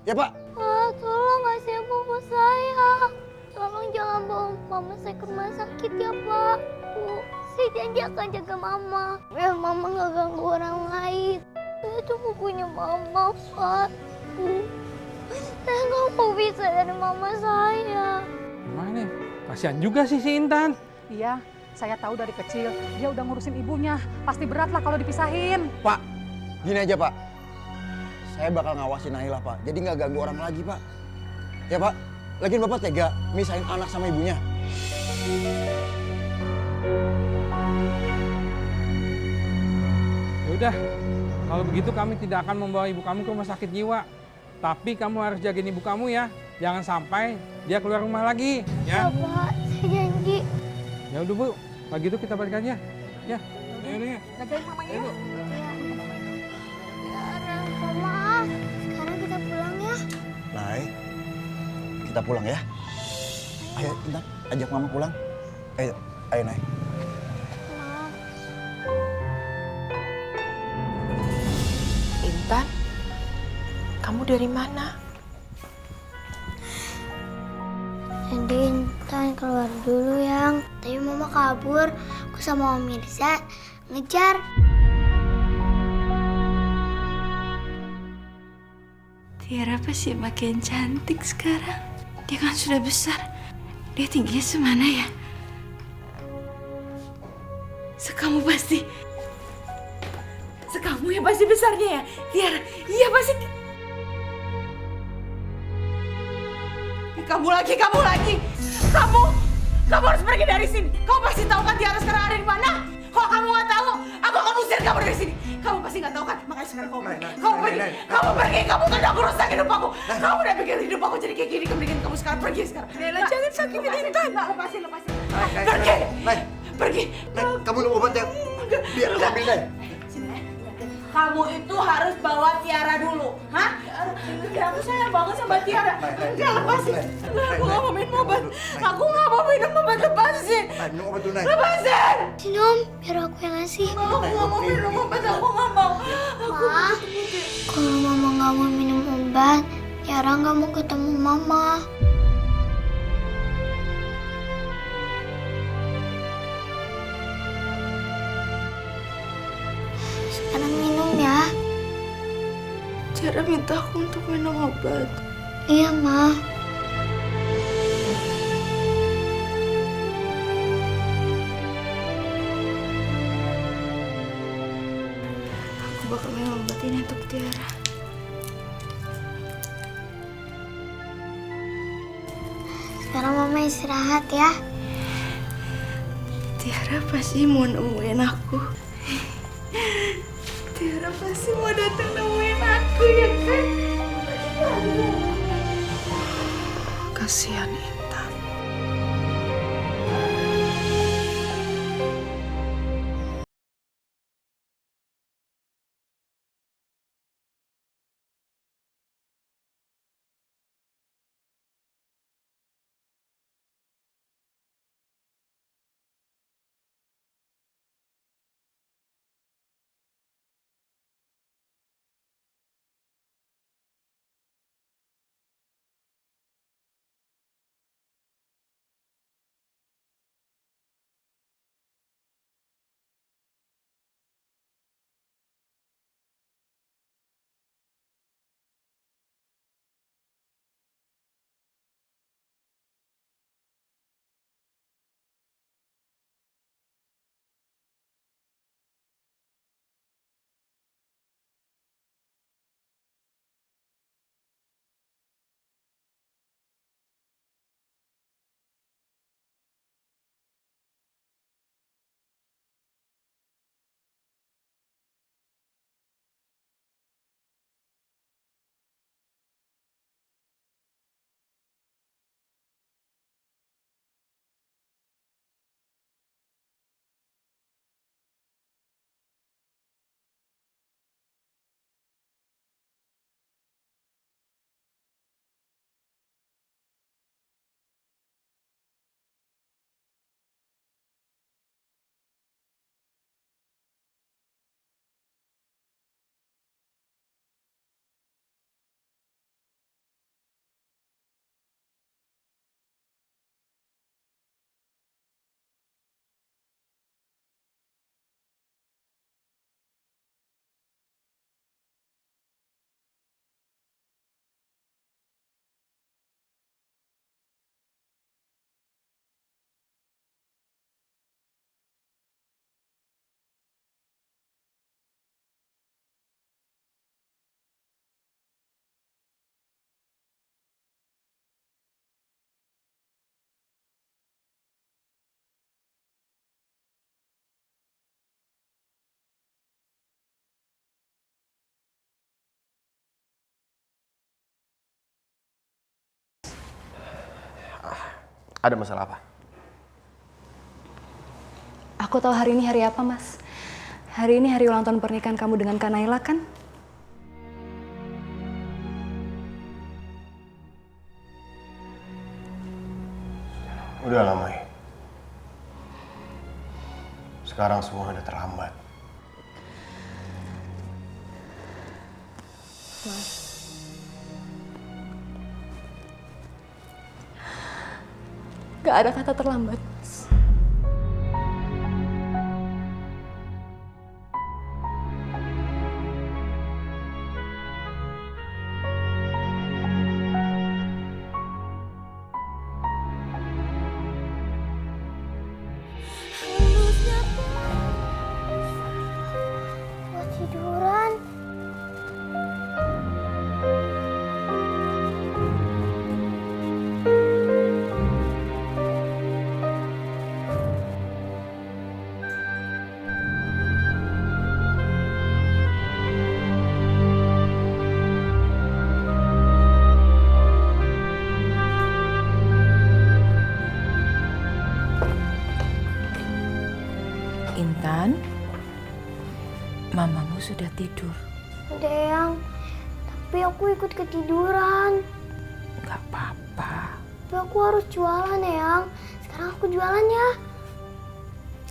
Ya Pak? Pak, tolong kasih mama saya. Tolong jangan bawa mama saya ke rumah sakit ya, Pak. Bu, saya janji akan jaga mama. Biar mama nggak ganggu orang lain. Saya cuma punya mama, Pak. Bu, saya nggak mau bisa dari mama saya. Gimana nih? Kasihan juga sih si Intan. Iya, saya tahu dari kecil dia udah ngurusin ibunya. Pasti berat lah kalau dipisahin. Pak, gini aja Pak. Saya bakal ngawasin Naila Pak. Jadi nggak ganggu orang lagi Pak. Ya Pak, lagian Bapak tega misahin anak sama ibunya. Ya udah, kalau begitu kami tidak akan membawa ibu kamu ke rumah sakit jiwa. Tapi kamu harus jagain ibu kamu ya. Jangan sampai dia keluar rumah lagi, Ya, ya. Pak, saya janji. Ya udah Bu, kalau gitu kita balik aja. Ya. Ya udah ya. Jagain mamanya. Ayo, Bu. Mama, sekarang kita pulang ya. Nay, kita pulang ya. Ayo Intan, ajak Mama pulang. Ayo Nay. Ma, Intan, kamu dari mana? Tadi Intan keluar dulu yang. Tapi Mama kabur. Aku sama Om Mirza ngejar. Tiara pasti makin cantik sekarang. Dia kan sudah besar. Dia tingginya semana ya? Sekamu pasti. Sekamu yang pasti besarnya ya? Tiara, iya pasti. Kamu lagi. Kamu harus pergi dari sini. Kamu pasti tahu kan Tiara sekarang ada di mana? Kalau kamu nggak tahu, aku akan usir kamu dari sini. Kamu pasti nggak tahu kan? Makanya sekarang kamu pergi. Kamu pergi. Kamu pergi. Kamu kan udah merusak hidup aku. Kamu udah bikin hidup aku jadi kayak gini. Kemudian kamu sekarang pergi sekarang. Nela, jangan sakitin Intan. Lepasin. Pergi. Pergi. Kamu minum obat ya? Biar aku ambil Nay. Kamu itu harus bawa Tiara dulu, hah? Aku sayang banget sama Tiara. Enggak, lepasin. Aku nggak mau minum obat. Aku nggak mau minum obat, lepasin. Nay, minum obat dulu Nay. Lepasin. Sini Om, biar aku yang ngasih. Aku nggak mau minum obat, aku nggak mau. Ma, kalau Mama nggak mau minum obat, Tiara nggak mau ketemu Mama. Sekarang minum ya. Tiara minta aku untuk minum obat. Iya, Ma. Aku bakal minum obat ini untuk Tiara. Sekarang Mama istirahat ya. Tiara pasti mau nemuin aku. Tiara pasti mau datang nemuin aku ya kan? Kasihan Intan. Ada masalah apa? Aku tahu hari ini hari apa, Mas. Hari ini hari ulang tahun pernikahan kamu dengan Kak Naila, kan? Udah lah, Mai. Sekarang semua udah terlambat. Mas. Gak ada kata terlambat. Mau tiduran. Intan, mamamu sudah tidur. Ada yang, tapi aku ikut ketiduran. Gak apa-apa. Tapi aku harus jualan Eyang. Sekarang aku jualan ya.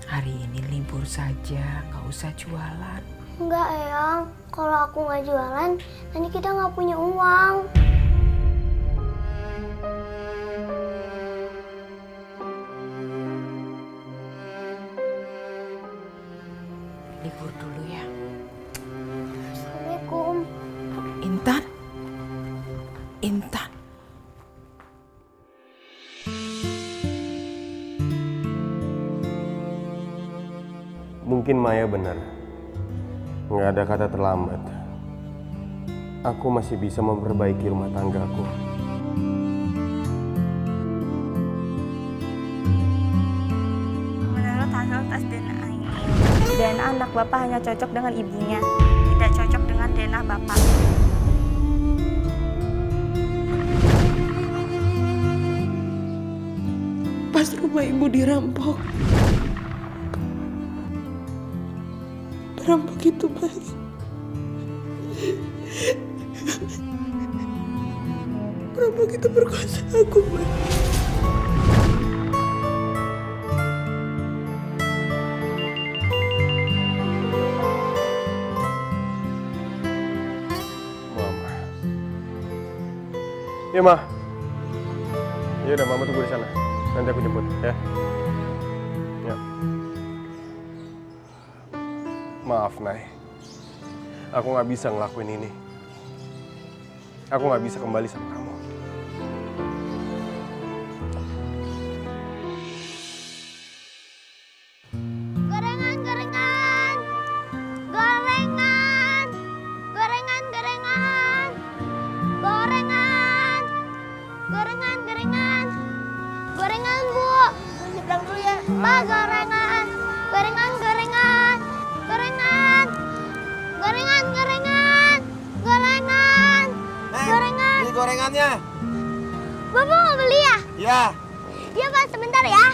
Hari ini libur saja, gak usah jualan. Enggak Eyang, kalau aku nggak jualan, nanti kita nggak punya uang. Libur dulu ya. Assalamualaikum. Intan, Intan. Mungkin Maya benar. Nggak ada kata terlambat. Aku masih bisa memperbaiki rumah tanggaku. Menurut hasil tes DNA ini, DNA anak Bapak hanya cocok dengan ibunya, tidak cocok dengan DNA Bapak. Pas rumah ibu dirampok. Perampok itu, Mas. Perampok itu berkuasa aku, Mas. Mama. Ya, Ma. Ya udah, Mama tunggu di sana. Nanti aku jemput, ya. Ya. Maaf, Nay. Aku nggak bisa ngelakuin ini. Aku nggak bisa kembali sama kamu. Gorengan, gorengan. Gorengan. Gorengan, gorengan. Gorengan. Gorengan, gorengan. Gorengan, Bu. Nyebrang dulu ya. Pak, gorengan. Gorengan, gorengan. Gorengan. Gorengan, gorengan. Gorengan. Gorengan. Ini gorengannya. Bapak mau beli ya? Ya. Iya, Pak, sebentar ya.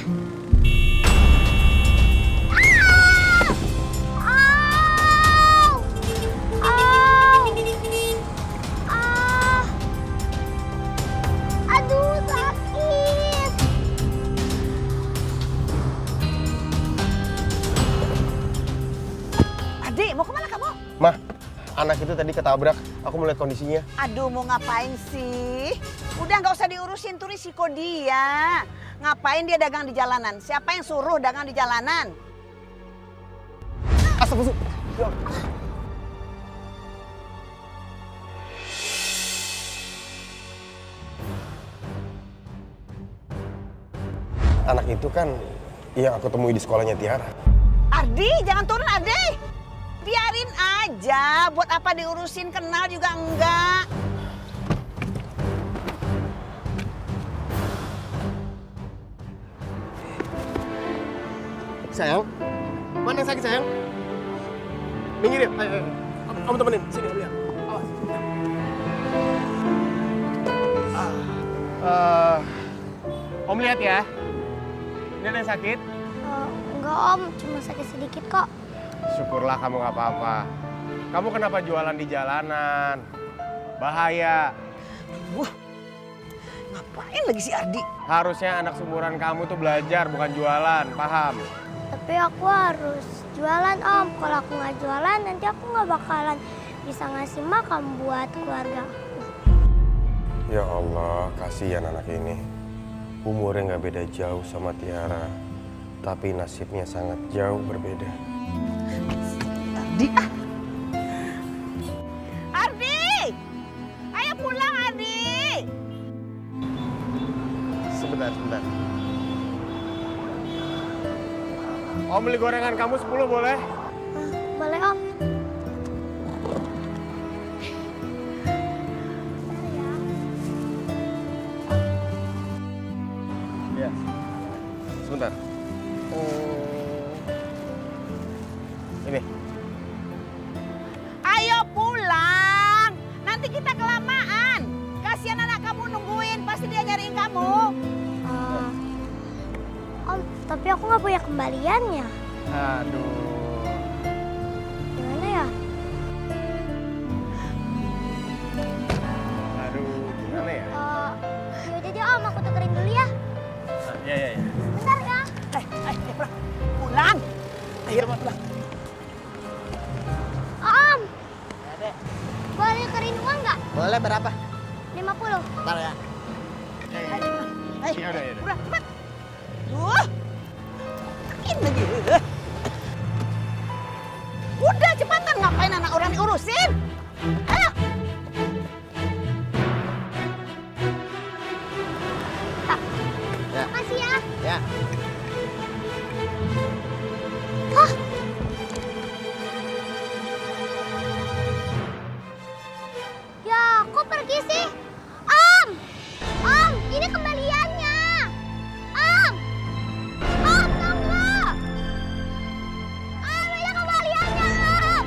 Aduh, sakit. Adik, mau kemana kamu? Mah, anak itu tadi ketabrak. Aku melihat kondisinya. Aduh, mau ngapain sih? Udah nggak usah diurusin, tuh risiko dia. Ngapain dia dagang di jalanan? Siapa yang suruh dagang di jalanan? Astagfirullah. Anak itu kan yang aku temui di sekolahnya Tiara. Ardi, jangan turun Ardi. Biarin aja, buat apa diurusin, kenal juga enggak. Sayang, mana yang sakit sayang? Minggir ya, ayo. Kamu temenin, sini lihat. Awas. Om lihat ya. Ini ada yang sakit? Enggak om, cuma sakit sedikit kok. Syukurlah kamu nggak apa-apa. Kamu kenapa jualan di jalanan? Bahaya. Wah, ngapain lagi si Ardi? Harusnya anak seumuran kamu tuh belajar, bukan jualan, paham? Tapi aku harus jualan om. Kalau aku nggak jualan, nanti aku nggak bakalan bisa ngasih makan buat keluarga aku. Ya Allah, kasihan anak ini. Umurnya nggak beda jauh sama Tiara, tapi nasibnya sangat jauh berbeda. Ardi, Ardi! Ayo pulang, Ardi! Sebentar. Om beli gorengan kamu 10 boleh? Boleh om. Ya. Sebentar. Ini. Ayo pulang! Nanti kita kelamaan. Kasihan anak kamu nungguin, pasti dia nyariin kamu. Om, tapi aku nggak punya kembaliannya. Aduh. Gimana ya? Gimana ya? Yaudah deh om, aku tukerin dulu ya. Ya. Bentar ya. pulang. Ayo pulang. Om, boleh tukerin uang nggak? Boleh berapa? 50. Bentar ya. Ya udah. Udah, cepat. Makin lagi. Udah cepatan, ngapain anak orang diurusin? Ayo. Makasih ya. Ya. Ya, kok pergi sih? Om, ini kembaliannya. Om, tunggu. Ini kembaliannya, Om.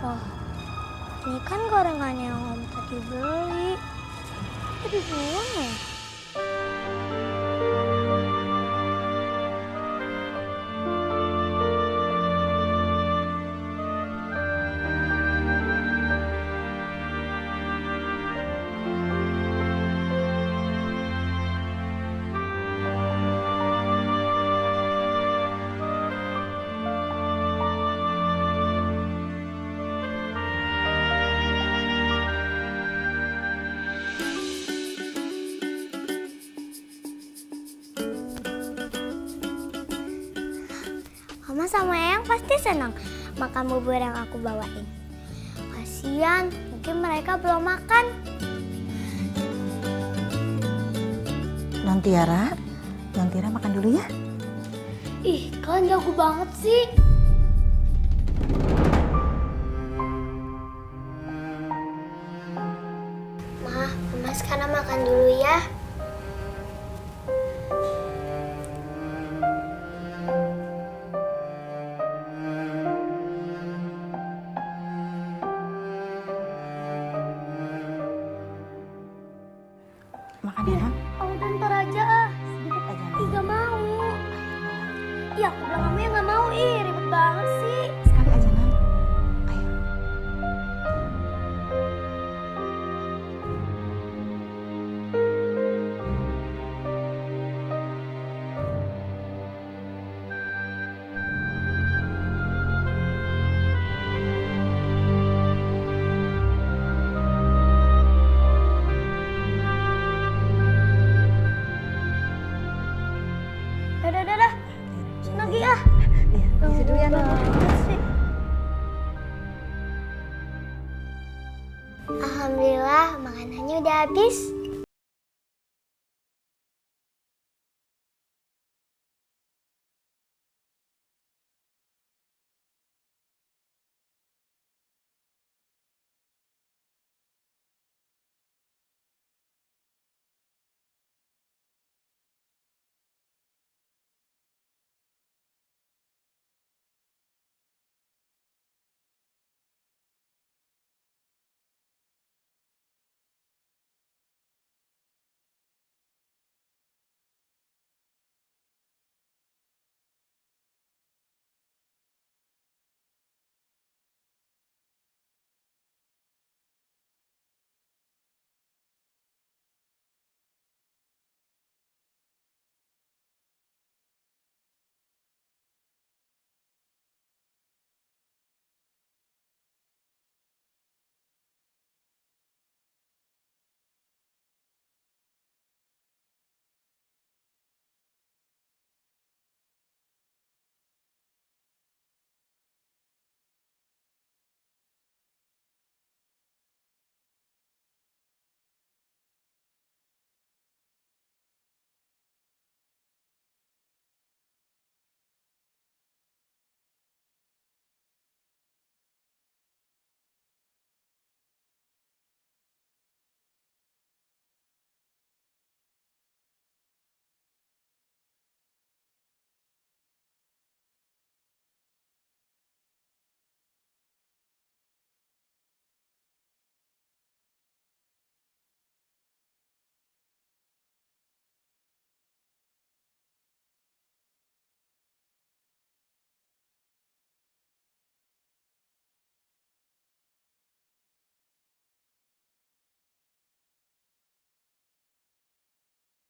Loh, ini kan gorengan yang om tadi beli. Kok dibuang ya? Mama sama Eyang pasti senang makan bubur yang aku bawain. Kasian, mungkin mereka belum makan. Non Tiara makan dulu ya. Ih, kalian jago banget sih. Mama sekarang makan dulu ya. Makan ya, Non. Oh, bentar aja. Sedikit aja. Ih, gak mau. Iya, aku bilang kamu yang gak mau. Ih, ribet banget sih. Sekali aja, Non. Ayo. Dadah. Lagi ya. Isi dulu ya, Non. Alhamdulillah, makanannya udah habis.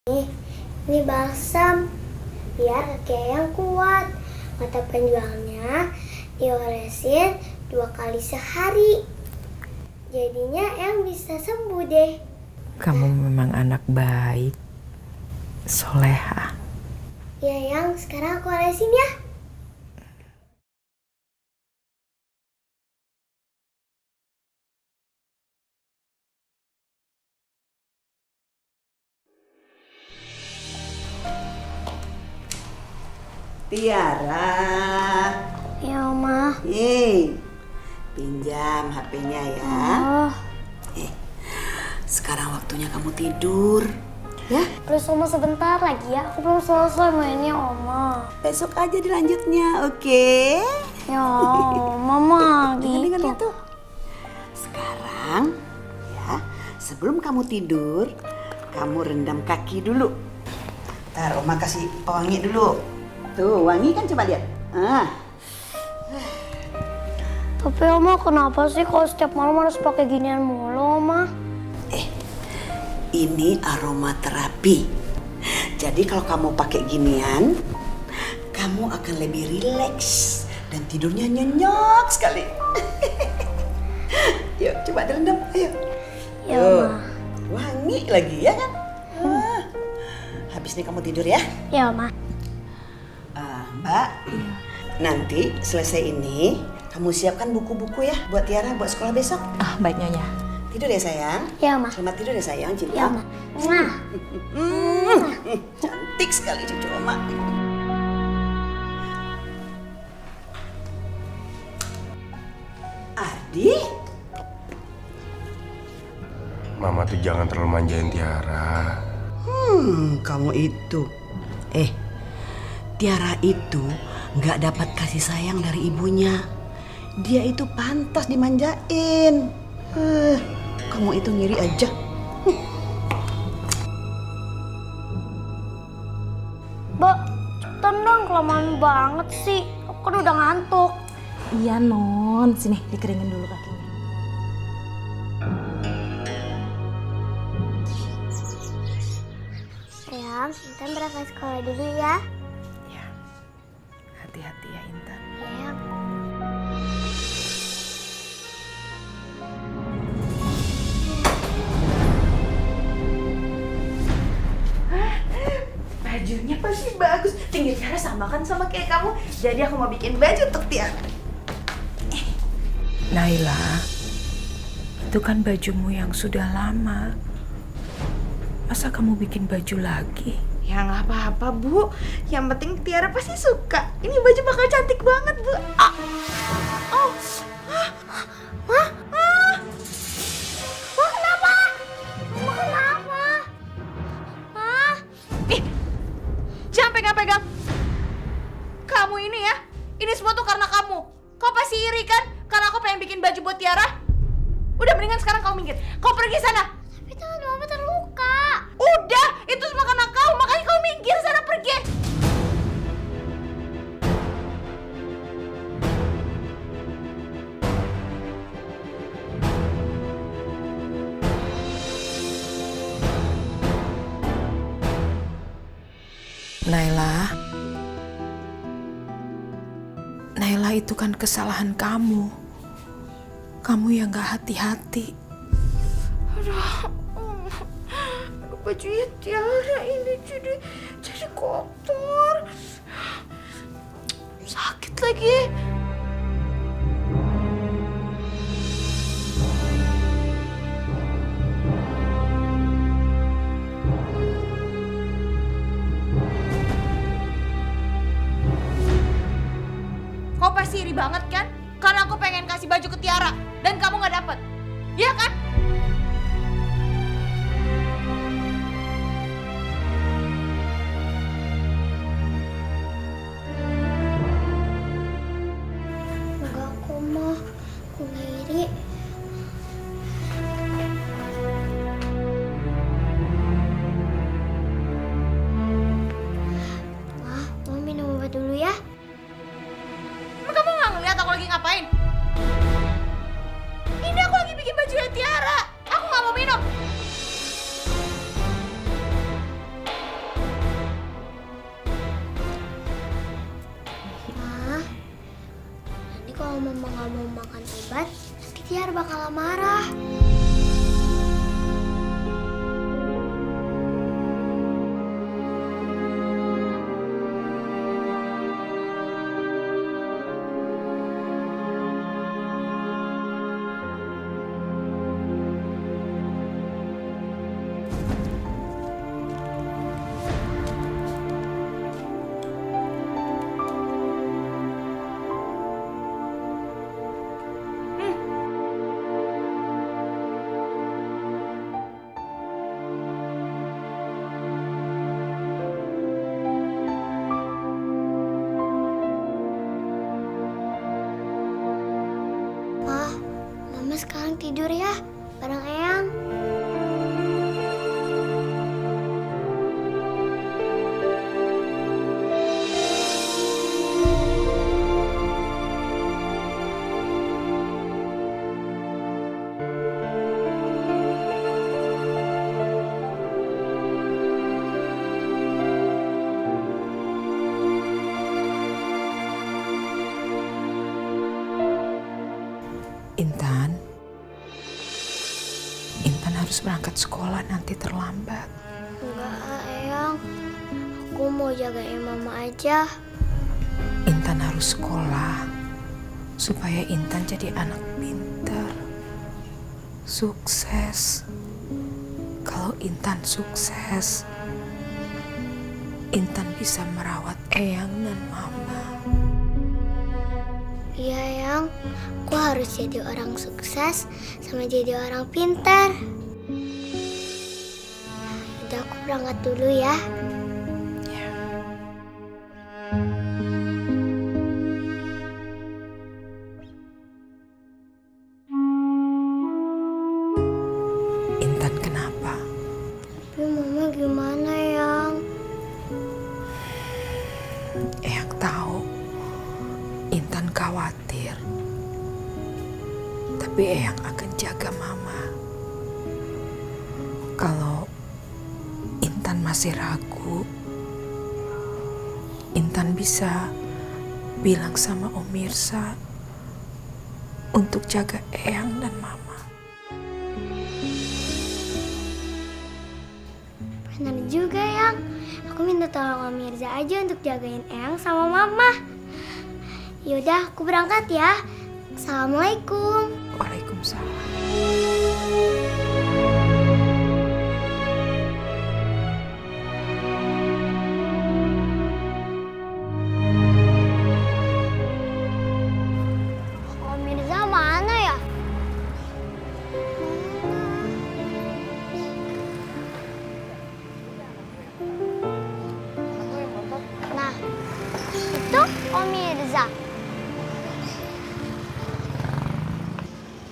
Ini balsam biar kaki Eyang kuat. Mata penjualnya diolesin 2 kali sehari. Jadinya Eyang bisa sembuh deh. Kamu memang anak baik, soleha. Ya Eyang, sekarang aku olesin ya. Tiara. Ya, Oma. Pinjam HP-nya ya. Oh. Sekarang waktunya kamu tidur. Ya? Terus Oma sebentar lagi ya. Aku belum selesai mainnya, Oma. Besok aja dilanjutnya, oke? Ya, Mama gitu. Dengar tuh. Sekarang, ya, sebelum kamu tidur, kamu rendam kaki dulu. Ntar Oma kasih pewangi dulu. Tuh, wangi kan, coba lihat. Tapi Oma kenapa sih kalau setiap malam harus pakai ginian mulu, Oma? Ini aromaterapi. Jadi kalau kamu pakai ginian, kamu akan lebih rileks dan tidurnya nyenyak sekali. Yuk, coba direndam, ayo. Ya, Oma. Wangi lagi, ya kan? Habis ini kamu tidur ya. Ya, Oma. Mbak, nanti selesai ini, kamu siapkan buku-buku ya buat Tiara buat sekolah besok. Baik Nyonya. Tidur ya sayang. Ya, Ma. Selamat tidur ya sayang, cinta. Ya, Ma. Nah. Cantik sekali cucu Oma. Ardi? Mama tuh jangan terlalu manjain Tiara. Kamu itu. Tiara itu nggak dapat kasih sayang dari ibunya. Dia itu pantas dimanjain. Kamu itu ngiri aja. Mbak, cepetan dong, kelamaan banget sih. Aku kan udah ngantuk. Iya Non, sini dikeringin dulu kakinya. Sayang, Intan berangkat sekolah dulu ya. Hati-hati ya Intan. Ya. Bajunya pasti bagus. Tinggi Tiara sama kan sama kayak kamu. Jadi aku mau bikin baju untuk Tiara. Naila, itu kan bajumu yang sudah lama. Masa kamu bikin baju lagi? Ya nggak apa-apa, Bu. Yang penting Tiara pasti suka. Ini baju bakal cantik banget, Bu. Wah, kenapa? Mama kenapa? Jangan pegang-pegang. Kamu ini ya, ini semua tuh karena kamu. Kau pasti iri kan? Karena aku pengen bikin baju buat Tiara. Udah mendingan sekarang kau minggir. Kau pergi sana. Tapi tangan Mama terluka. Udah, itu semua karena kau. Makanya kau minggir sana, pergi. Naila itu kan kesalahan kamu. Kamu yang gak hati-hati. Aduh, bajunya Tiara ini jadi kotor. Sakit lagi. Kau pasti iri banget kan? Karena aku pengen kasih baju ke Tiara dan kamu gak dapet. Iya kan? Enggak, aku mah. Aku nggak iri. Wah, mau minum obat dulu ya? Kamu gak ngeliat aku lagi ngapain? Ini aku lagi bikin baju Tiara. Aku gak mau minum. kalau mama nggak mau makan obat, nanti Tiara bakal marah. Mama sekarang tidur ya, bareng Eyang. Intan harus berangkat sekolah, nanti terlambat. Enggak, Eyang. Aku mau jagain Mama aja. Intan harus sekolah supaya Intan jadi anak pintar, sukses. Kalau Intan sukses, Intan bisa merawat Eyang dan Mama. Iya, Eyang. Aku harus jadi orang sukses sama jadi orang pintar. Udah, aku berangkat dulu ya. Intan kenapa? Tapi Mama gimana, Eyang? Eyang tahu Intan khawatir. Tapi Eyang akan jaga Mama. Kalau Intan masih ragu, Intan bisa bilang sama Om Mirza untuk jaga Eyang dan Mama. Benar juga, Eyang. Aku minta tolong Om Mirza aja untuk jagain Eyang sama Mama. Yaudah, aku berangkat ya. Assalamualaikum. Waalaikumsalam. Om Mirza mana ya? Nah, itu Om Mirza.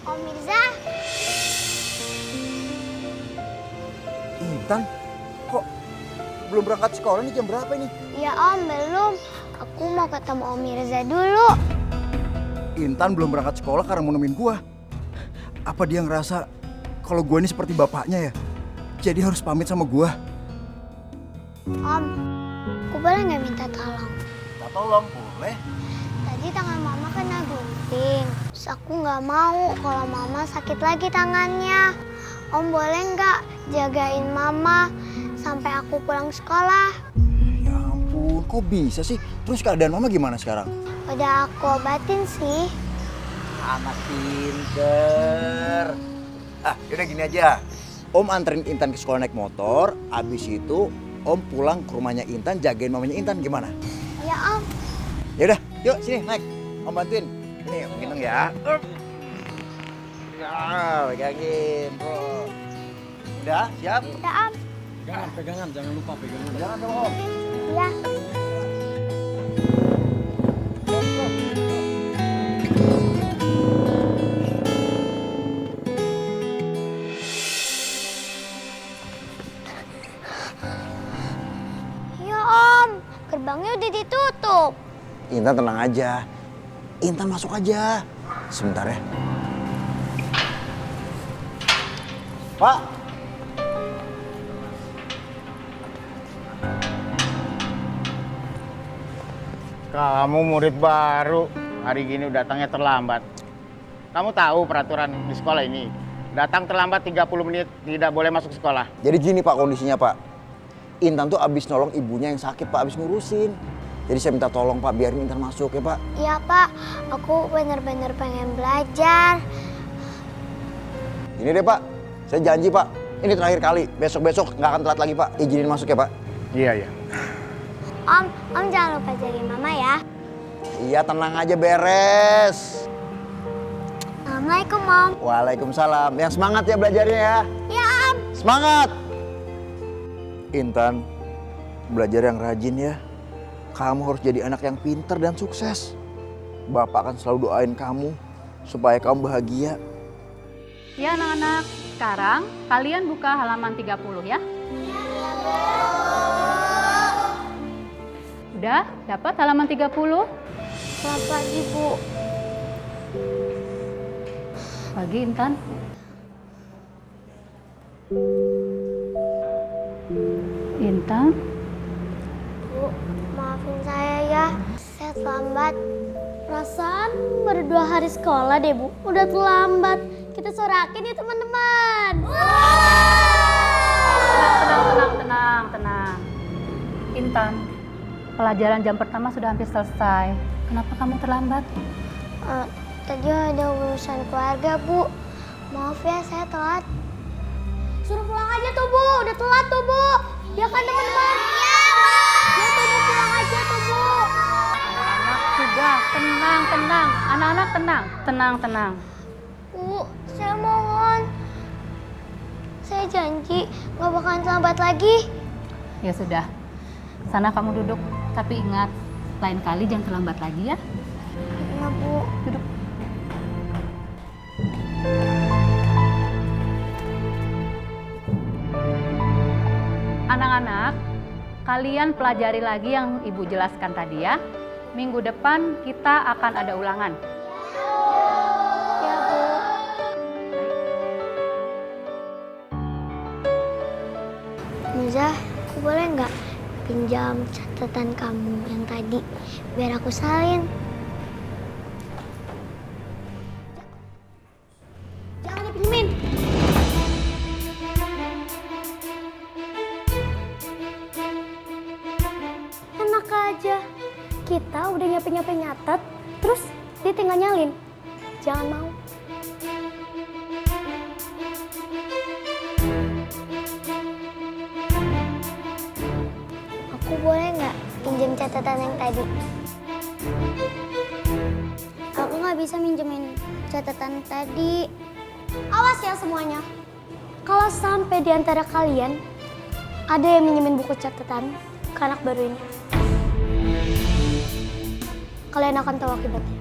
Om Mirza. Intan, kok belum berangkat sekolah nih, jam berapa ini? Ya Om, belum. Aku mau ketemu Om Mirza dulu. Intan belum berangkat sekolah karena mau nemuin gua. Apa dia ngerasa kalau gua ini seperti bapaknya ya? Jadi harus pamit sama gua. Om, aku boleh nggak minta tolong? Minta tolong, boleh. Tadi tangan Mama kena gunting. Terus aku nggak mau kalau Mama sakit lagi tangannya. Om boleh nggak jagain Mama sampai aku pulang sekolah? Ya ampun, kok bisa sih? Terus keadaan Mama gimana sekarang? Udah aku obatin sih. Anak pinter. Yaudah gini aja. Om anterin Intan ke sekolah naik motor. Abis itu Om pulang ke rumahnya Intan jagain mamanya Intan, gimana? Ya Om. Yaudah, yuk sini naik. Om bantuin. Ini Om gendong ya. Ya, pegangin, bro. Udah, siap? Udah Om. Pegangan, jangan lupa pegangan. Jangan dong Om. Ya. Ya Om, gerbangnya udah ditutup. Intan tenang aja. Intan masuk aja. Sebentar ya. Pak. Kamu murid baru. hari gini datangnya terlambat. Kamu tahu peraturan di sekolah ini? Datang terlambat 30 menit tidak boleh masuk sekolah. Jadi gini Pak kondisinya Pak. Intan tuh abis nolong ibunya yang sakit Pak, abis ngurusin. Jadi saya minta tolong Pak, biarin Intan masuk ya Pak. Iya Pak, aku bener-bener pengen belajar. Ini deh Pak, saya janji Pak, ini terakhir kali. Besok-besok nggak akan telat lagi Pak, izinin masuk ya Pak. Iya, iya. Om jangan lupa jagain Mama ya. Iya, tenang aja beres. Assalamualaikum Om. Waalaikumsalam. Yang semangat ya belajarnya ya. Iya Om. Semangat. Intan, belajar yang rajin ya. Kamu harus jadi anak yang pintar dan sukses. Bapak akan selalu doain kamu supaya kamu bahagia. Ya anak-anak, sekarang kalian buka halaman 30 ya. Udah dapat halaman 30? Selamat pagi Bu. Pagi Intan. Intan. Bu, maafin saya ya. Saya terlambat. Perasaan baru 2 hari sekolah deh Bu. Udah terlambat. Kita sorakin ya teman-teman. Tenang. Intan, pelajaran jam pertama sudah hampir selesai. Kenapa kamu terlambat? Tadi ada urusan keluarga Bu. Maaf ya saya telat. Suruh pulang aja tuh Bu. Udah telat tuh Bu. Ya kan teman-teman? Iya Bu. Ya tuh Bu, pulang aja tuh Bu. Anak sudah, tenang. Anak-anak tenang. Bu, saya mohon. Saya janji gak bakalan terlambat lagi. Ya sudah, sana kamu duduk. Tapi ingat, lain kali jangan terlambat lagi ya. Iya Bu. Duduk. Anak-anak, kalian pelajari lagi yang Ibu jelaskan tadi ya. Minggu depan kita akan ada ulangan. Ya Bu. Muza, aku boleh nggak pinjam catatan kamu yang tadi biar aku salin? Jangan dipinjemin. Enak aja. Kita udah nyape nyatet, terus dia tinggal nyalin. Jangan mau. Aku boleh nggak pinjam catatan yang tadi? Aku nggak bisa minjemin catatan tadi. Awas ya semuanya. Kalau sampai di antara kalian ada yang minjemin buku catatan ke anak baru ini, kalian akan tahu akibatnya.